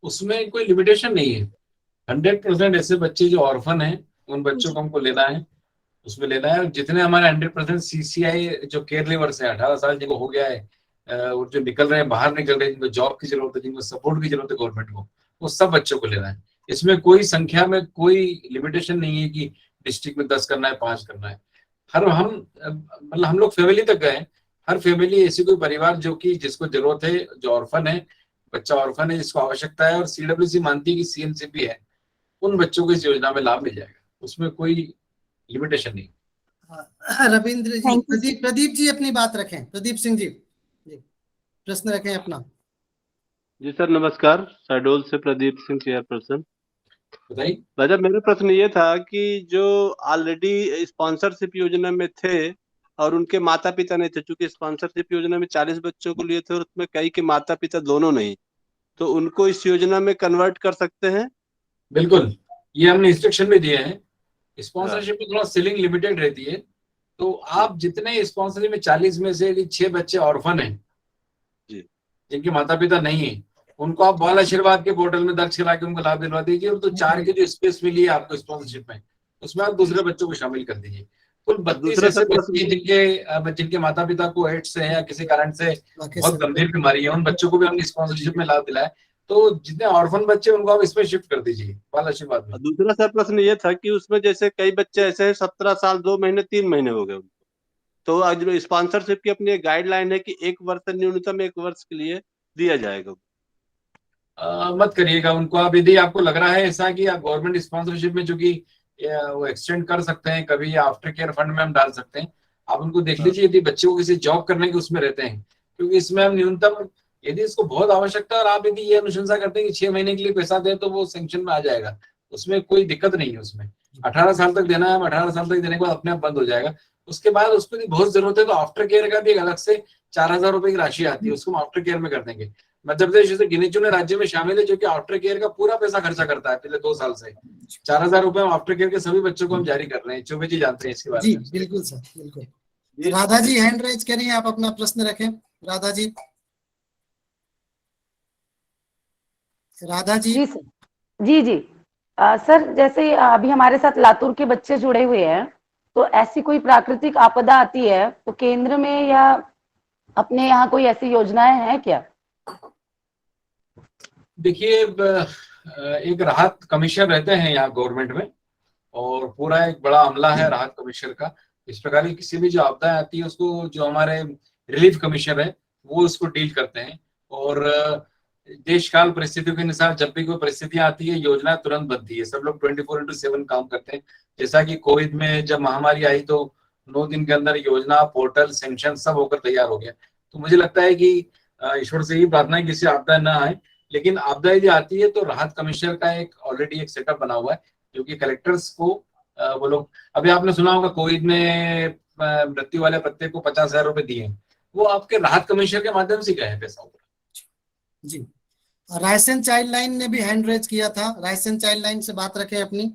उसमें कोई लिमिटेशन नहीं है. 100% ऐसे बच्चे जो ऑर्फन हैं उन बच्चों को हमको लेना है, उसमें लेना है. जितने हमारे 100% CCI जो केयर लेवर्स है, 18 साल जिनको हो गया है और जो निकल रहे हैं, बाहर निकल रहे हैं, जिनको जॉब की जरूरत है, जिनको सपोर्ट की जरूरत है गवर्नमेंट को, वो सब बच्चों को लेना है. इसमें कोई संख्या में कोई लिमिटेशन नहीं है कि डिस्ट्रिक्ट में 10 करना है, 5 करना है. मतलब हम लोग फैमिली तक गए, हर फैमिली ऐसी कोई परिवार जो कि जिसको जरूरत है, जो ऑर्फन है, बच्चा ऑर्फन है, जिसको आवश्यकता है और CWC मानती है कि CNCP है, उन बच्चों को इस योजना में लाभ मिल जाएगा. उसमें कोई लिमिटेशन नहीं. रविंद्र जी, प्रदीप जी अपनी बात रखें. प्रदीप सिंह जी प्रश्न रखें अपना. जी सर, नमस्कार. शहडोल से प्रदीप सिंह, चेयरपर्सन. बताइए. राजा, मेरा प्रश्न ये था कि जो ऑलरेडी स्पॉन्सरशिप योजना में थे और उनके माता पिता नहीं थे, चूंकि स्पॉन्सरशिप योजना में 40 बच्चों को लिए थे और उसमें कई के माता पिता दोनों नहीं, तो उनको इस योजना में कन्वर्ट कर सकते हैं? बिल्कुल, ये हमने इंस्ट्रक्शन में दिए हैं. स्पॉन्सरशिप में थोड़ा सीलिंग लिमिटेड रहती है, तो आप जितने स्पॉन्सरशिप में 40 में से यदि 6 बच्चे ऑर्फन हैं जिनके माता पिता नहीं है, उनको आप बाल आशीर्वाद के पोर्टल में दर्ज करा के उनको लाभ दिलवा दीजिए. और तो 4 की जो स्पेस मिली है आपको स्पॉन्सरशिप में, उसमें आप दूसरे बच्चों को शामिल कर दीजिए. कुल 32 ऐसे बच्चे जिनके माता पिता को एड्स है या किसी कारण से बहुत गंभीर बीमारी है, उन बच्चों को भी हमने स्पॉन्सरशिप में लाभ दिलाया. तो जितने ऑर्फन बच्चे उनको आप इसमें शिफ्ट कर दीजिए बाल आशीर्वाद में. दूसरा सर प्रश्न ये था कि उसमें जैसे कई बच्चे ऐसे हैं 17 साल 2 महीने 3 महीने हो गए उनको, तो आज स्पॉन्सरशिप की अपनी एक गाइडलाइन है कि 1 वर्ष, न्यूनतम 1 वर्ष के लिए दिया जाएगा. मत करिएगा उनको. अब यदि आपको लग रहा है ऐसा कि आप गवर्नमेंट स्पॉन्सरशिप में, जो कि वो एक्सटेंड कर सकते हैं, कभी आफ्टर केयर फंड में हम डाल सकते हैं, आप उनको देख लीजिए यदि बच्चे को किसी जॉब करने के उसमें रहते हैं, क्योंकि इसमें हम न्यूनतम, यदि इसको बहुत आवश्यकता है और आप यदि ये अनुशंसा करते हैं कि 6 महीने के लिए पैसा दें, तो वो सैंक्शन में आ जाएगा. उसमें कोई दिक्कत नहीं है. उसमें 18 साल तक देना है, 18 साल तक देने के बाद अपने आप बंद हो जाएगा. उसके बाद उसको यदि बहुत जरूरत है तो आफ्टर केयर का भी एक अलग से 4000 रुपए की राशि आती है, उसको हम आफ्टर केयर में कर देंगे. मध्य प्रदेश जैसे गिने चुने राज्य में शामिल है जो कि आफ्टर केयर का पूरा पैसा खर्चा करता है पिछले 2 साल से। 4,000 रुपए आफ्टर केयर के सभी बच्चों को हम जारी कर रहे हैं। चौबे जी जानते हैं इसके बारे जी में। बिल्कुल सर, बिल्कुल। राधा जी हैंड रेज करिए, आप अपना प्रश्न रखें। राधा जी। राधा जी। जी सर। जी जी। सर जैसे अभी हमारे साथ लातूर के बच्चे जुड़े हुए हैं, तो ऐसी कोई प्राकृतिक आपदा आती है तो केंद्र में या अपने यहाँ कोई ऐसी योजनाएं हैं क्या? देखिए, एक राहत कमीशन रहते हैं यहाँ गवर्नमेंट में, और पूरा एक बड़ा अमला है राहत कमीशन का। इस प्रकार की किसी भी जो आपदा आती है उसको जो हमारे रिलीफ कमीशनर है वो उसको डील करते हैं। और देश काल परिस्थितियों के अनुसार जब भी कोई परिस्थितियां आती है योजना तुरंत बनती है। सब लोग 24/7 काम करते हैं। जैसा कि कोविड में जब महामारी आई तो 9 दिन के अंदर योजना, पोर्टल, सैंक्शन सब होकर तैयार हो गया। तो मुझे लगता है कि ईश्वर से ही प्रार्थना है किसी आपदा न आए, लेकिन आपदा यदि आती है तो राहत कमिश्नर का एक ऑलरेडी एक सेटअप बना हुआ है जो कि कलेक्टर्स को वो लोग, अभी आपने सुना होगा कोविड में मृत्यु वाले पत्ते को 50,000 रुपए दिए, वो आपके राहत कमिश्नर के माध्यम से गए पैसा होगा। जी। रायसेन चाइल्ड लाइन ने भी हैंड रेज किया था। रायसेन चाइल्ड लाइन से बात रखें अपनी।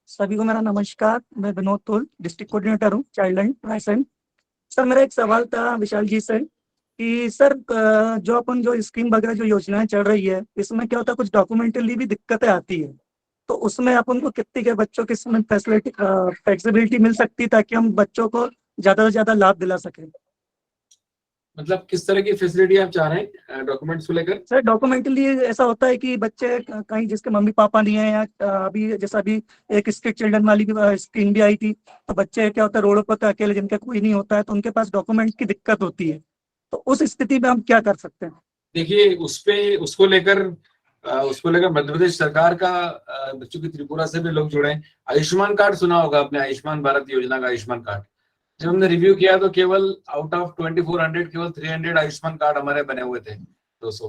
सभी को मेरा नमस्कार, मैं विनोद तोल, डिस्ट्रिक्ट कोऑर्डिनेटर हूँ चाइल्ड लाइन रायसेन। सर मेरा एक सवाल था विशाल जी से कि सर जो अपन जो स्कीम वगैरह जो योजनाएं चल रही है इसमें क्या होता है कुछ डॉक्यूमेंटली भी दिक्कतें आती है, तो उसमें अपन को कितनी के बच्चों की इसमें फैसिलिटी फ्लेक्सिबिलिटी मिल सकती है ताकि हम बच्चों को ज्यादा से ज्यादा लाभ दिला सकें? मतलब किस तरह की फैसिलिटी आप चाह रहे हैं डॉक्यूमेंट्स को लेकर? सर डॉक्यूमेंटली ऐसा होता है कि बच्चे कहीं जिसके मम्मी पापा नहीं है, या अभी जैसा अभी एक स्ट्रीट चिल्ड्रन वाली स्कीम भी आई थी, तो बच्चे क्या होता है रोडों पर अकेले जिनका कोई नहीं होता है तो उनके पास डॉक्यूमेंट की दिक्कत होती है, तो उस स्थिति में हम क्या कर सकते हैं? देखिए उसको लेकर मध्य प्रदेश सरकार का बच्चों की त्रिपुरा से भी लोग जुड़े हैं। आयुष्मान कार्ड सुना होगा आपने, आयुष्मान भारत योजना का आयुष्मान कार्ड। जब हमने रिव्यू किया तो केवल आउट ऑफ 2400 केवल 300 आयुष्मान कार्ड हमारे बने हुए थे, 200।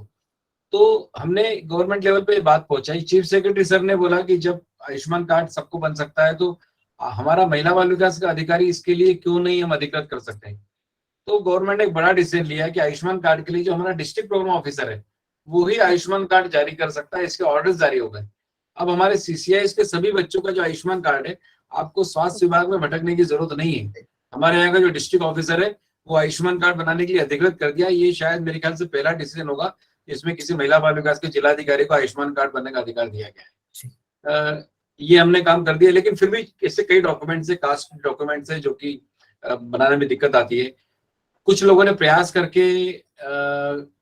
तो हमने गवर्नमेंट लेवल पे बात पहुंचाई। चीफ सेक्रेटरी सर ने बोला कि जब आयुष्मान कार्ड सबको बन सकता है तो हमारा महिला बाल विकास का अधिकारी इसके लिए क्यों नहीं हम अधिकृत कर सकते हैं। तो गवर्नमेंट ने एक बड़ा डिसीजन लिया कि आयुष्मान कार्ड के लिए जो हमारा डिस्ट्रिक्ट प्रोग्राम ऑफिसर है वो ही आयुष्मान कार्ड जारी कर सकता है। इसके ऑर्डर्स जारी हो गए। अब हमारे CCIs के सभी बच्चों का जो आयुष्मान कार्ड है, आपको स्वास्थ्य विभाग में भटकने की जरूरत नहीं है। हमारे यहाँ का जो डिस्ट्रिक्ट ऑफिसर है वो आयुष्मान कार्ड बनाने के लिए अधिकृत कर दिया। ये शायद मेरे ख्याल से पहला डिसीजन होगा इसमें किसी महिला बाल विकास के जिलाधिकारी को आयुष्मान कार्ड बनने का अधिकार दिया गया है। ये हमने काम कर दिया, लेकिन फिर भी इससे कई डॉक्यूमेंट्स है, कास्ट डॉक्यूमेंट्स है जो कि बनाने में दिक्कत आती है। कुछ लोगों ने प्रयास करके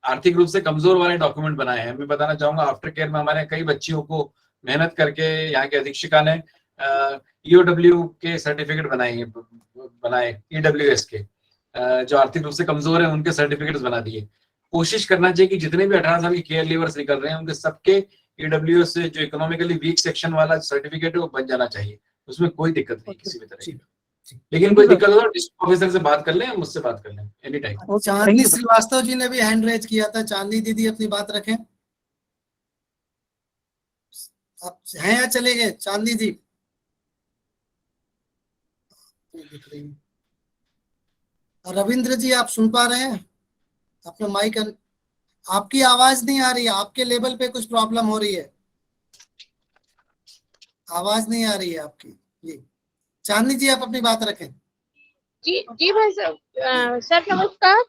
आर्थिक रूप से कमजोर वाले डॉक्यूमेंट बनाए हैं। मैं बताना चाहूंगा आफ्टर केयर में हमारे कई बच्चियों को मेहनत करके यहाँ के अधीक्षिका ने EOW के सर्टिफिकेट बनाए EWS के, जो आर्थिक रूप से कमजोर है उनके सर्टिफिकेट्स बना दिए। कोशिश करना चाहिए कि जितने भी 18 साल के केयर लीवर्स निकल रहे हैं उनके सबके EWS से जो इकोनॉमिकली वीक सेक्शन वाला सर्टिफिकेट है वो बन जाना चाहिए। उसमें कोई दिक्कत नहीं किसी भी तरह की। लेकिन कोई दिक्कत हो तो डिस्ट्रिक्ट ऑफिसर से बात कर लें, मुझसे बात कर लें एनी टाइम। चांदनी श्रीवास्तव जी ने भी हैंड रेज किया था। चांदनी दीदी अपनी बात रखें। आप हैं या चले गए चांदनी जी? रविंद्र जी आप सुन पा रहे हैं? अपना माइक आपकी आवाज नहीं आ रही है। आपके लेवल पे कुछ प्रॉब्लम हो रही है, आवाज नहीं आ रही है आपकी। जी चांदनी जी आप अपनी बात रखें। जी भाई सर नमस्कार।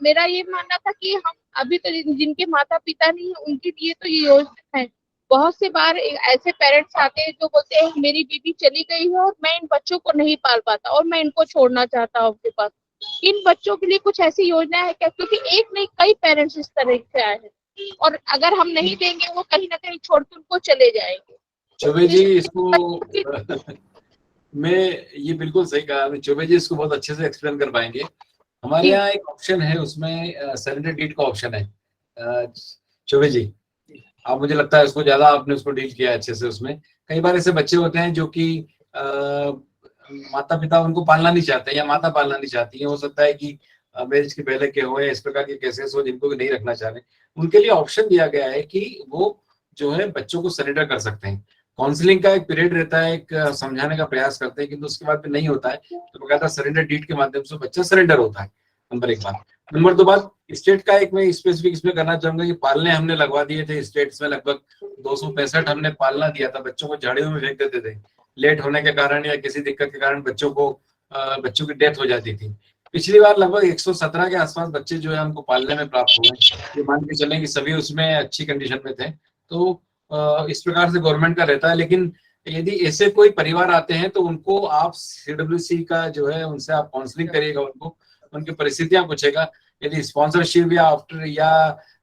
मेरा ये मानना था कि हम अभी तो जिनके माता पिता नहीं है उनके लिए तो ये योजना है। बहुत से बार ऐसे पेरेंट्स आते हैं जो बोलते हैं मेरी बेबी चली गई है और मैं इन बच्चों को नहीं पाल पाता और मैं इनको छोड़ना चाहता हूँ आपके पास। इन बच्चों के लिए कुछ ऐसी योजना है क्या? क्योंकि एक नहीं कई पेरेंट्स इस तरह से आए हैं और अगर हम नहीं देंगे वो कहीं ना कहीं छोड़ के उनको चले जाएंगे। चौबे जी इसको मैं ये बिल्कुल सही कहा। चौबे जी इसको बहुत अच्छे से एक्सप्लेन कर पाएंगे। हमारे यहाँ एक ऑप्शन है, उसमें सरेंडर डीड का ऑप्शन है। चौबे जी आप, मुझे लगता है उसको ज्यादा आपने उसको डील किया अच्छे से। उसमें कई बार ऐसे बच्चे होते हैं जो कि माता पिता उनको पालना नहीं चाहते या माता पालना नहीं चाहती है। हो सकता है कि मैरिज के पहले के हो या इस प्रकार के केसेस हो जिनको नहीं रखना चाह रहे, उनके लिए ऑप्शन दिया गया है कि वो जो है बच्चों को सरेंडर कर सकते हैं। काउंसलिंग का एक पीरियड रहता है, एक समझाने का प्रयास करते हैं, किंतु उसके बाद भी नहीं होता है तो बकायदा सरेंडर डीड के माध्यम से बच्चा सरेंडर होता है। नंबर 1 बात। नंबर 2 बात, स्टेट का एक मैं स्पेसिफिक इसमें करना चाहूंगा कि पालने हमने लगवा दिए थे स्टेट्स में, लगभग 265 हमने पालना दिया था। बच्चों को झाड़ियों में फेंक देते थे, लेट होने के कारण या किसी दिक्कत के कारण बच्चों की डेथ हो जाती थी। पिछली बार लगभग 117 के आसपास बच्चे जो है हमको पालने में प्राप्त हुए, ये मान के चलें कि सभी उसमें अच्छी कंडीशन में थे। तो इस प्रकार से गवर्नमेंट का रहता है। लेकिन यदि ऐसे कोई परिवार आते हैं तो उनको आप CWC का जो है उनसे आप काउंसलिंग करिएगा, उनको उनकी परिस्थितियां पूछेगा। यदि स्पॉन्सरशिप या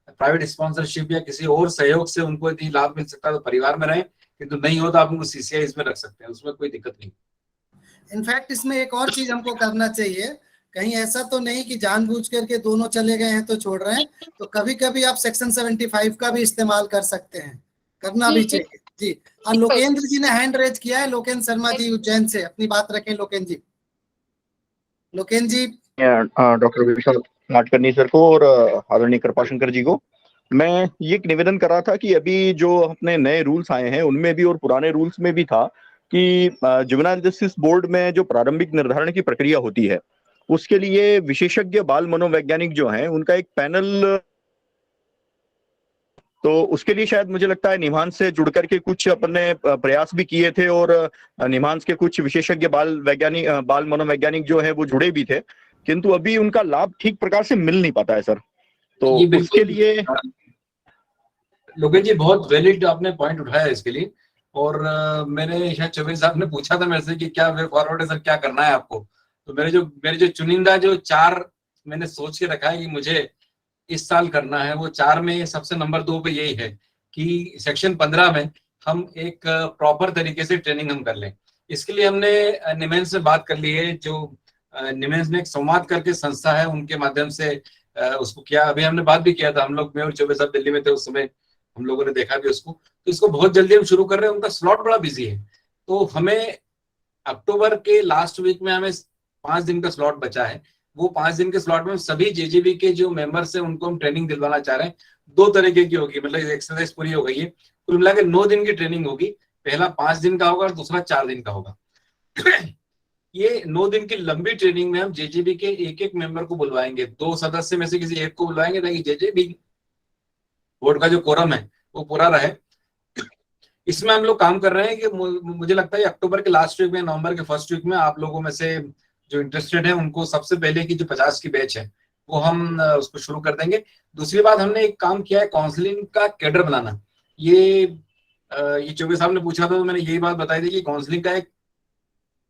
प्राइवेट स्पॉन्सरशिप या किसी और सहयोग से उनको यदि लाभ मिल सकता है तो परिवार में रहें, किंतु नहीं हो तो आप उनको CCI इसमें रख सकते हैं, उसमें कोई दिक्कत नहीं। इनफैक्ट इसमें एक और चीज हमको करना चाहिए, कहीं ऐसा तो नहीं कि जानबूझ करके दोनों चले गए हैं तो छोड़ रहे हैं, तो कभी कभी आप सेक्शन 75 का भी इस्तेमाल कर सकते हैं, करना भी चाहिए जी। और लोकेंद्र जी ने हैंड रेज किया है, लोकेंद्र शर्मा जी उज्जैन से, अपनी बात रखें लोकेंद्र जी। लोकेंद्र जी। डॉक्टर विशाल नाटकर्णी सर को और आदरणीय कृपाशंकर जी को मैं ये निवेदन कर रहा था कि अभी जो अपने नए रूल्स आए हैं उनमें भी और पुराने रूल्स में भी था कि जुवेनाइल जस्टिस बोर्ड में जो प्रारंभिक निर्धारण की प्रक्रिया होती है उसके लिए विशेषज्ञ बाल मनोवैज्ञानिक जो हैं उनका एक पैनल, तो उसके लिए शायद मुझे लगता है निमहांस से जुड़ करके कुछ अपने प्रयास भी किए थे और निमहांस के कुछ विशेषज्ञ बाल मनोवैज्ञानिक जो है वो जुड़े भी थे, किंतु अभी उनका लाभ ठीक प्रकार से मिल नहीं पाता है सर। तो उसके लिए लोकेश जी बहुत वैलिड आपने पॉइंट उठाया इसके लिए। और मैंने शायद चौबे साहब ने पूछा था मेरे से कि क्या वे फॉरवर्ड है सर, क्या करना है आपको। तो मेरे जो चुनिंदा जो 4 मैंने सोच के रखा है कि मुझे इस साल करना है, वो 4 में सबसे नंबर 2 पे यही है कि सेक्शन 15 में हम एक प्रॉपर तरीके से ट्रेनिंग हम कर लें। इसके लिए हमने निमेंस से बात कर ली है, जो निमेंस में एक संवाद करके संस्था है उनके माध्यम से उसको किया। अभी हमने बात भी किया था, हम लोग, मैं और चौबे साहब दिल्ली में थे उस समय, हम लोगों ने देखा भी उसको। तो इसको बहुत जल्दी हम शुरू कर रहे हैं, उनका स्लॉट बड़ा बिजी है। तो हमें अक्टूबर के लास्ट वीक में हमें 5 दिन का स्लॉट बचा है। वो 5 दिन के स्लॉट में सभी JJB के जो मेंबर्स हैं उनको हम ट्रेनिंग दिलवाना चाह रहे हैं। 2 तरीके की होगी, मतलब एक्सरसाइज पूरी हो गई है। कुल मिला के 9 दिन की ट्रेनिंग होगी, पहला 5 दिन का होगा और दूसरा 4 दिन का होगा। ये 9 दिन की लंबी ट्रेनिंग में हम JJB के एक मेंबर को बुलवाएंगे, 2 सदस्य में से किसी एक को बुलवाएंगे ताकि JJB बोर्ड का जो कोरम है वो पूरा रहे। इसमें हम लोग काम कर रहे हैं कि मुझे लगता है अक्टूबर के लास्ट वीक में, नवंबर के फर्स्ट वीक में आप लोगों में से जो इंटरेस्टेड है उनको सबसे पहले की जो 50 की बैच है वो हम उसको शुरू कर देंगे। दूसरी बात, हमने एक काम किया है काउंसलिंग का कैडर बनाना। ये चौबे साहब ने पूछा था तो मैंने यही बात बताई थी कि काउंसलिंग का एक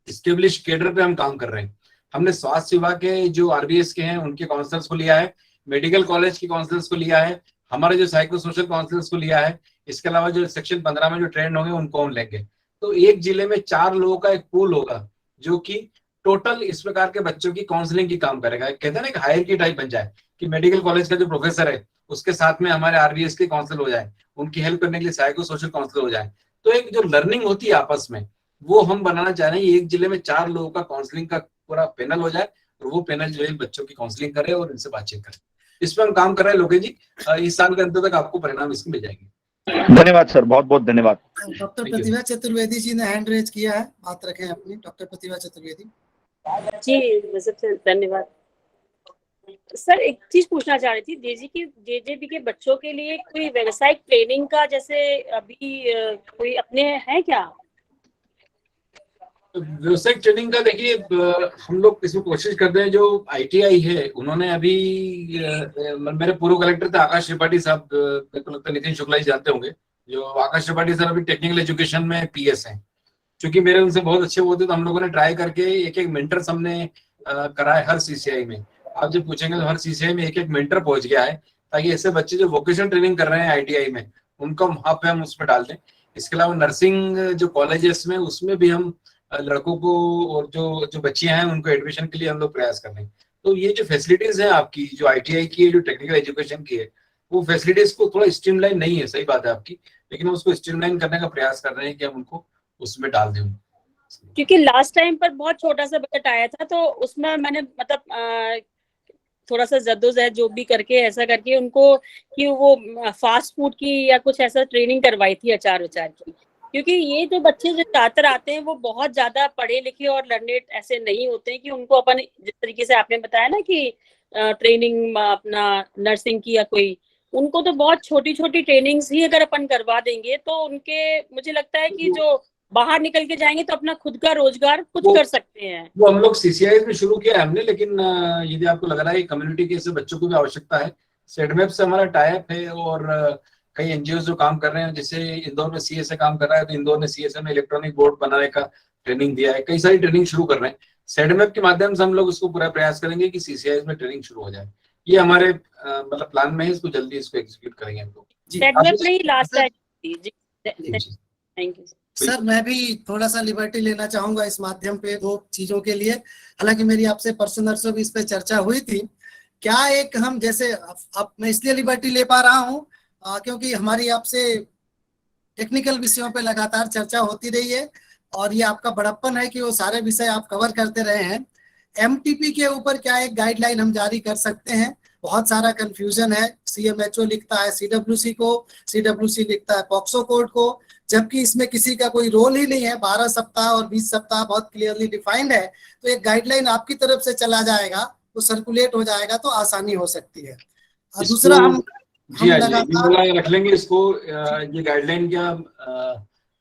एस्टेब्लिश कैडर पे हम काम कर रहे हैं। हमने स्वास्थ्य विभाग के जो RBS के हैं उनके काउंसलर्स को लिया है, मेडिकल कॉलेज के काउंसलर्स को लिया है, हमारे जो साइको सोशल काउंसलर्स को लिया है। इसके अलावा जो सेक्शन 15 में जो ट्रेंड होंगे उनको हम लेंगे। तो एक जिले में 4 लोगों का एक पूल होगा जो कि टोटल इस प्रकार के बच्चों की काउंसलिंग की काम करेगा। कहते हैं ना कि हायर की टाइप बन जाए कि मेडिकल कॉलेज का जो प्रोफेसर है उसके साथ में हमारे RBS के काउंसलर हो जाए, उनकी हेल्प करने के लिए साइको सोशल काउंसलर हो जाए। तो एक जो लर्निंग होती है आपस में वो हम बनाना चाह रहे हैं। एक जिले में 4 लोगों का काउंसलिंग का पूरा पैनल हो जाए और वो पैनल जो है बच्चों की काउंसलिंग करे और इनसे बातचीत करे। इस पर हम काम कर रहे हैं लोकेश जी। इस साल के अंत तक आपको परिणाम इसके मिल जाएंगे। धन्यवाद सर, बहुत बहुत धन्यवाद। डॉक्टर प्रतिभा चतुर्वेदी जी ने हैंड रेज किया है, बात रखें अपनी। डॉक्टर प्रतिभा चतुर्वेदी जी, सबसे धन्यवाद सर। एक चीज पूछना चाह रही थी, JJB के बच्चों के लिए कोई व्यावसायिक ट्रेनिंग का जैसे अभी कोई अपने है क्या? व्यावसायिक ट्रेनिंग का देखिए, हम लोग इसमें कोशिश करते हैं। जो ITI है उन्होंने अभी मेरे पूर्व कलेक्टर थे आकाश त्रिपाठी साहब, मेरे को लगता है नितिन शुक्ला जी जानते होंगे। जो आकाश त्रिपाठी सर अभी टेक्निकल एजुकेशन में PS हैं। क्योंकि मेरे उनसे बहुत अच्छे वो थे तो हम लोगों ने ट्राई करके एक मेंटर्स हमने कराए हर CCI में। आप जब पूछेंगे तो हर CCI में एक मेंटर पहुंच गया है, ताकि ऐसे बच्चे जो वोकेशनल ट्रेनिंग कर रहे हैं ITI में उनको हम वहाँ पे हम उसमें डाल दें। इसके अलावा नर्सिंग जो कॉलेजेस में उसमें भी हम लड़कों को और जो बच्चियां हैं उनको एडमिशन के लिए हम लोग प्रयास कर रहे हैं। तो ये जो फैसिलिटीज है आपकी, जो ITI की है, जो टेक्निकल एजुकेशन की है, वो फैसिलिटीज को थोड़ा स्ट्रीमलाइन नहीं है, सही बात है आपकी, लेकिन हम उसको स्ट्रीमलाइन करने का प्रयास कर रहे हैं कि हम उनको उसमें डाल दें। क्योंकि लास्ट टाइम पर बहुत छोटा सा बजट आया था तो उसमें मैंने मतलब थोड़ा सा जद्दोजहद जो भी करके ऐसा करके उनको कि वो फास्ट फूड की या कुछ ऐसा ट्रेनिंग करवाई थी अचार की। क्योंकि ये जो बच्चे जो छात्र आते हैं वो बहुत ज्यादा पढ़े लिखे और लर्नेड ऐसे नहीं होते हैं कि उनको अपन जिस तरीके से आपने बताया ना कि ट्रेनिंग अपना नर्सिंग की या कोई, उनको तो बहुत छोटी छोटी ट्रेनिंग्स ही अगर अपन करवा देंगे तो उनके, मुझे लगता है कि जो बाहर निकल के जाएंगे तो अपना खुद का रोजगार खुद कर सकते हैं। वो हम लोग CCI में शुरू किया है हमने, लेकिन यदि आपको लग रहा है कम्युनिटी के ऐसे बच्चों को भी आवश्यकता है, सेडमेप से हमारा टाई अप है और कई एनजीओ जो काम कर रहे हैं, जैसे इंदौर में CSA काम कर रहा है तो इंदौर ने CSA में इलेक्ट्रॉनिक बोर्ड बनाने का ट्रेनिंग दिया है, कई सारी ट्रेनिंग शुरू कर रहे हैं। सेडमेप के माध्यम से हम लोग उसको पूरा प्रयास करेंगे कि CCI में ट्रेनिंग शुरू हो जाए, ये हमारे मतलब प्लान में है, इसको जल्दी इसको एग्जीक्यूट करेंगे हम लोग। सेडमेप नहीं लास्ट है जी। Thank you sir. मैं भी थोड़ा सा लिबर्टी लेना चाहूंगा इस माध्यम पे 2 चीजों के लिए, हालांकि मेरी आपसे पर्सनल से भी इस पे चर्चा हुई थी। क्या एक हम जैसे अब मैं इसलिए लिबर्टी ले पा रहा हूँ क्योंकि हमारी आपसे टेक्निकल विषयों पे लगातार चर्चा होती रही है और ये आपका बड़प्पन है कि वो सारे विषय आप कवर करते रहे हैं। MTP के ऊपर क्या एक गाइडलाइन हम जारी कर सकते हैं? बहुत सारा कंफ्यूजन है, CMHO लिखता है CWC को, CWC लिखता है पॉक्सो कोड को, जबकि इसमें किसी का कोई रोल ही नहीं है। 12 सप्ताह और 20 सप्ताह बहुत क्लियरली डिफाइंड है, तो एक गाइडलाइन आपकी तरफ से चला जाएगा तो सर्कुलेट हो जाएगा तो आसानी हो सकती है। और दूसरा हम रख लेंगे इसको, ये गाइडलाइन क्या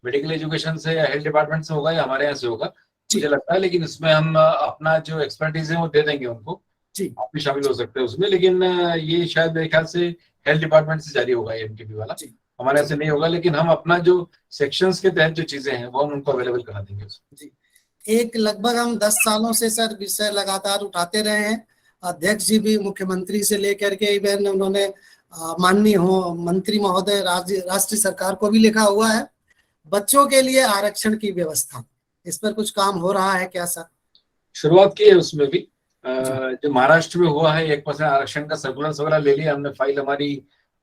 मेडिकल एजुकेशन से या हेल्थ डिपार्टमेंट से होगा या हमारे यहाँ से होगा मुझे लगता है, लेकिन इसमें हम अपना जो एक्सपर्टीज है वो दे देंगे उनको, आप भी शामिल हो सकते हैं उसमें, लेकिन ये शायद मेरे ख्याल से हेल्थ डिपार्टमेंट से जारी होगा MTP वाला, हमारे यहाँ से नहीं होगा, लेकिन हम अपना जो सेक्शंस के तहत जो चीजें हैं वो हम उनको अवेलेबल करा देंगे। एक लगभग हम 10 सालों से सर विषय लगातार उठाते रहे हैं, अध्यक्ष जी भी मुख्यमंत्री से लेकर के इवन उन्होंने माननीय मंत्री महोदय राष्ट्रीय सरकार को भी लिखा हुआ है। बच्चों के लिए आरक्षण की व्यवस्था, इस पर कुछ काम हो रहा है क्या सर? शुरुआत की है उसमें भी, जो महाराष्ट्र में हुआ है 1% आरक्षण का सर्कुलर वगैरह ले लिया हमने, फाइल हमारी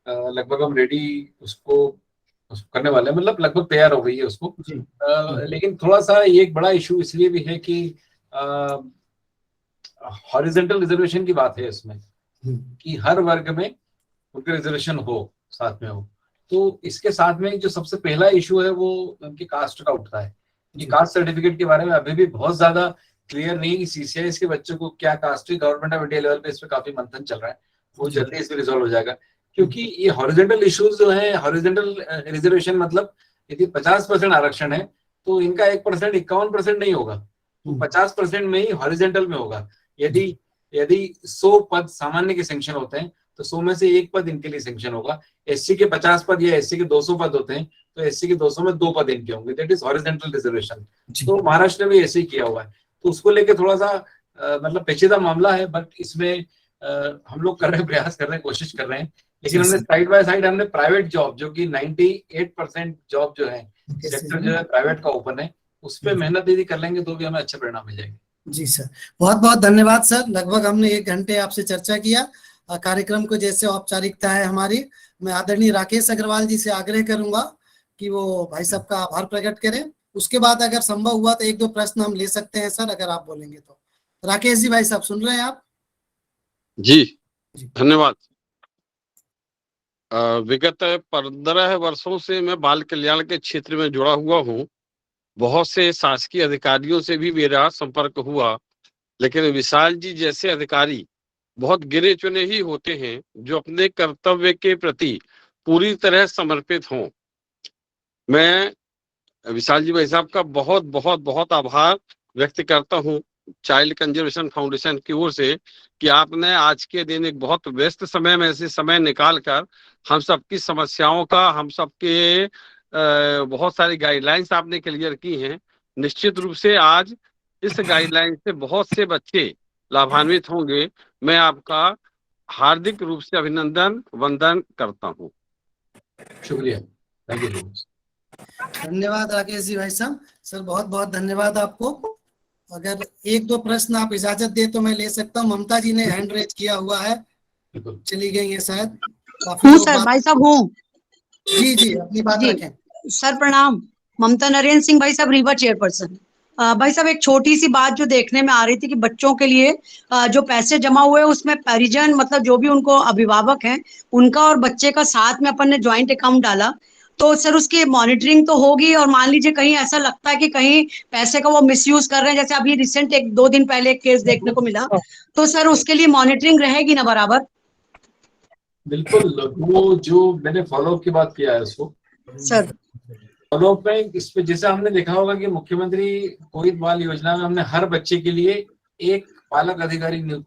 लगभग हम रेडी उसको करने वाले हैं, मतलब लगभग तैयार हो गई है उसको। लेकिन थोड़ा सा ये एक बड़ा इशू इसलिए भी है कि हॉरिजॉन्टल रिजर्वेशन की बात है इसमें, कि हर वर्ग में उनके रिजर्वेशन हो, साथ में हो। तो इसके साथ में जो सबसे पहला इशू है वो उनकी कास्ट का उठता है। ये कास्ट सर्टिफिकेट के बारे में अभी भी बहुत ज्यादा क्लियर नहीं कि CCI के बच्चों को क्या कास्ट है। गवर्नमेंट ऑफ इंडिया लेवल पे इस पे काफी मंथन चल रहा है, वो जल्दी इसमें रिजॉल्व हो जाएगा, क्योंकि ये हॉरिजॉन्टल इश्यूज जो है, हॉरिजॉन्टल रिजर्वेशन मतलब यदि 50% आरक्षण है तो इनका 1% 51% नहीं होगा, 50% में ही हॉरिजॉन्टल में होगा। यदि 100 पद सामान्य के सैंक्शन होते हैं तो 100 में से 1 पद इनके लिए सैंक्शन होगा। SC के 50 पद या SC के 200 पद होते हैं तो SC के 200 में 2 पद इनके होंगे, दैट इज हॉरिजॉन्टल रिजर्वेशन। तो महाराष्ट्र ने भी ऐसे ही किया हुआ है, तो उसको लेके थोड़ा सा मतलब पेचीदा मामला है, बट इसमें हम लोग कर रहे हैं, प्रयास कर रहे हैं, कोशिश कर रहे हैं। लेकिन हमने साइड बाय साइड हमने प्राइवेट जॉब, जो कि 98% जॉब जो है सेक्टर जो है प्राइवेट का ओपन है, उस पर मेहनत यदि कर लेंगे तो भी हमें अच्छे परिणाम मिल जाएंगे। जी सर, बहुत बहुत धन्यवाद सर। लगभग हमने 1 घंटे आपसे चर्चा किया। कार्यक्रम को जैसे औपचारिकता है हमारी, मैं आदरणीय राकेश अग्रवाल जी से आग्रह करूंगा कि वो भाई साहब का आभार प्रकट करें। उसके बाद अगर संभव हुआ तो 1-2 प्रश्न हम ले सकते हैं सर, अगर आप बोलेंगे तो। राकेश जी, भाई साहब सुन रहे हैं आप? जी धन्यवाद। विगत 15 वर्षों से मैं बाल कल्याण के क्षेत्र में जुड़ा हुआ हूँ। बहुत से शासकीय अधिकारियों से भी मेरा संपर्क हुआ, लेकिन विशाल जी जैसे अधिकारी बहुत गिने चुने ही होते हैं जो अपने कर्तव्य के प्रति पूरी तरह समर्पित हों। मैं विशाल जी भाई साहब का बहुत बहुत बहुत आभार व्यक्त करता हूं चाइल्ड कंजर्वेशन फाउंडेशन की ओर से कि आपने आज के दिन एक बहुत व्यस्त समय में से समय निकाल कर हम सबकी समस्याओं का, हम सबके बहुत सारी गाइडलाइंस आपने क्लियर की हैं। निश्चित रूप से आज इस गाइडलाइन से बहुत से बच्चे लाभान्वित होंगे। मैं आपका हार्दिक रूप से अभिनंदन वंदन करता हूं। शुक्रिया, थैंक यू। धन्यवाद राकेश जी भाई साहब। सर बहुत बहुत धन्यवाद आपको। अगर 1-2 प्रश्न आप इजाजत दे तो मैं ले सकता हूँ। ममता जी ने हैंड रेज किया हुआ है, चली गई है शायद। हूँ सर, भाई साहब हूँ। जी अपनी बात रखें। सर प्रणाम। ममता नरेंद्र सिंह भाई साहब, रीवा चेयरपर्सन। भाई साहब एक छोटी सी बात जो देखने में आ रही थी कि बच्चों के लिए जो पैसे जमा हुए उसमें परिजन मतलब जो भी उनको अभिभावक हैं उनका और बच्चे का साथ में अपन ने ज्वाइंट अकाउंट डाला, तो सर उसकी मॉनिटरिंग तो होगी, और मान लीजिए कहीं ऐसा लगता है कि कहीं पैसे का वो मिसयूज कर रहे हैं, जैसे अभी रिसेंट 1-2 दिन पहले एक केस देखने को मिला, तो सर उसके लिए मॉनिटरिंग रहेगी ना बराबर? बिल्कुल, वो जो मैंने फॉलोअप की बात किया है उसको सर फॉलोअप में इस पे जैसे हमने देखा होगा कि मुख्यमंत्री कोविड बाल योजना में हमने हर बच्चे के लिए एक पालक अधिकारी नियुक्त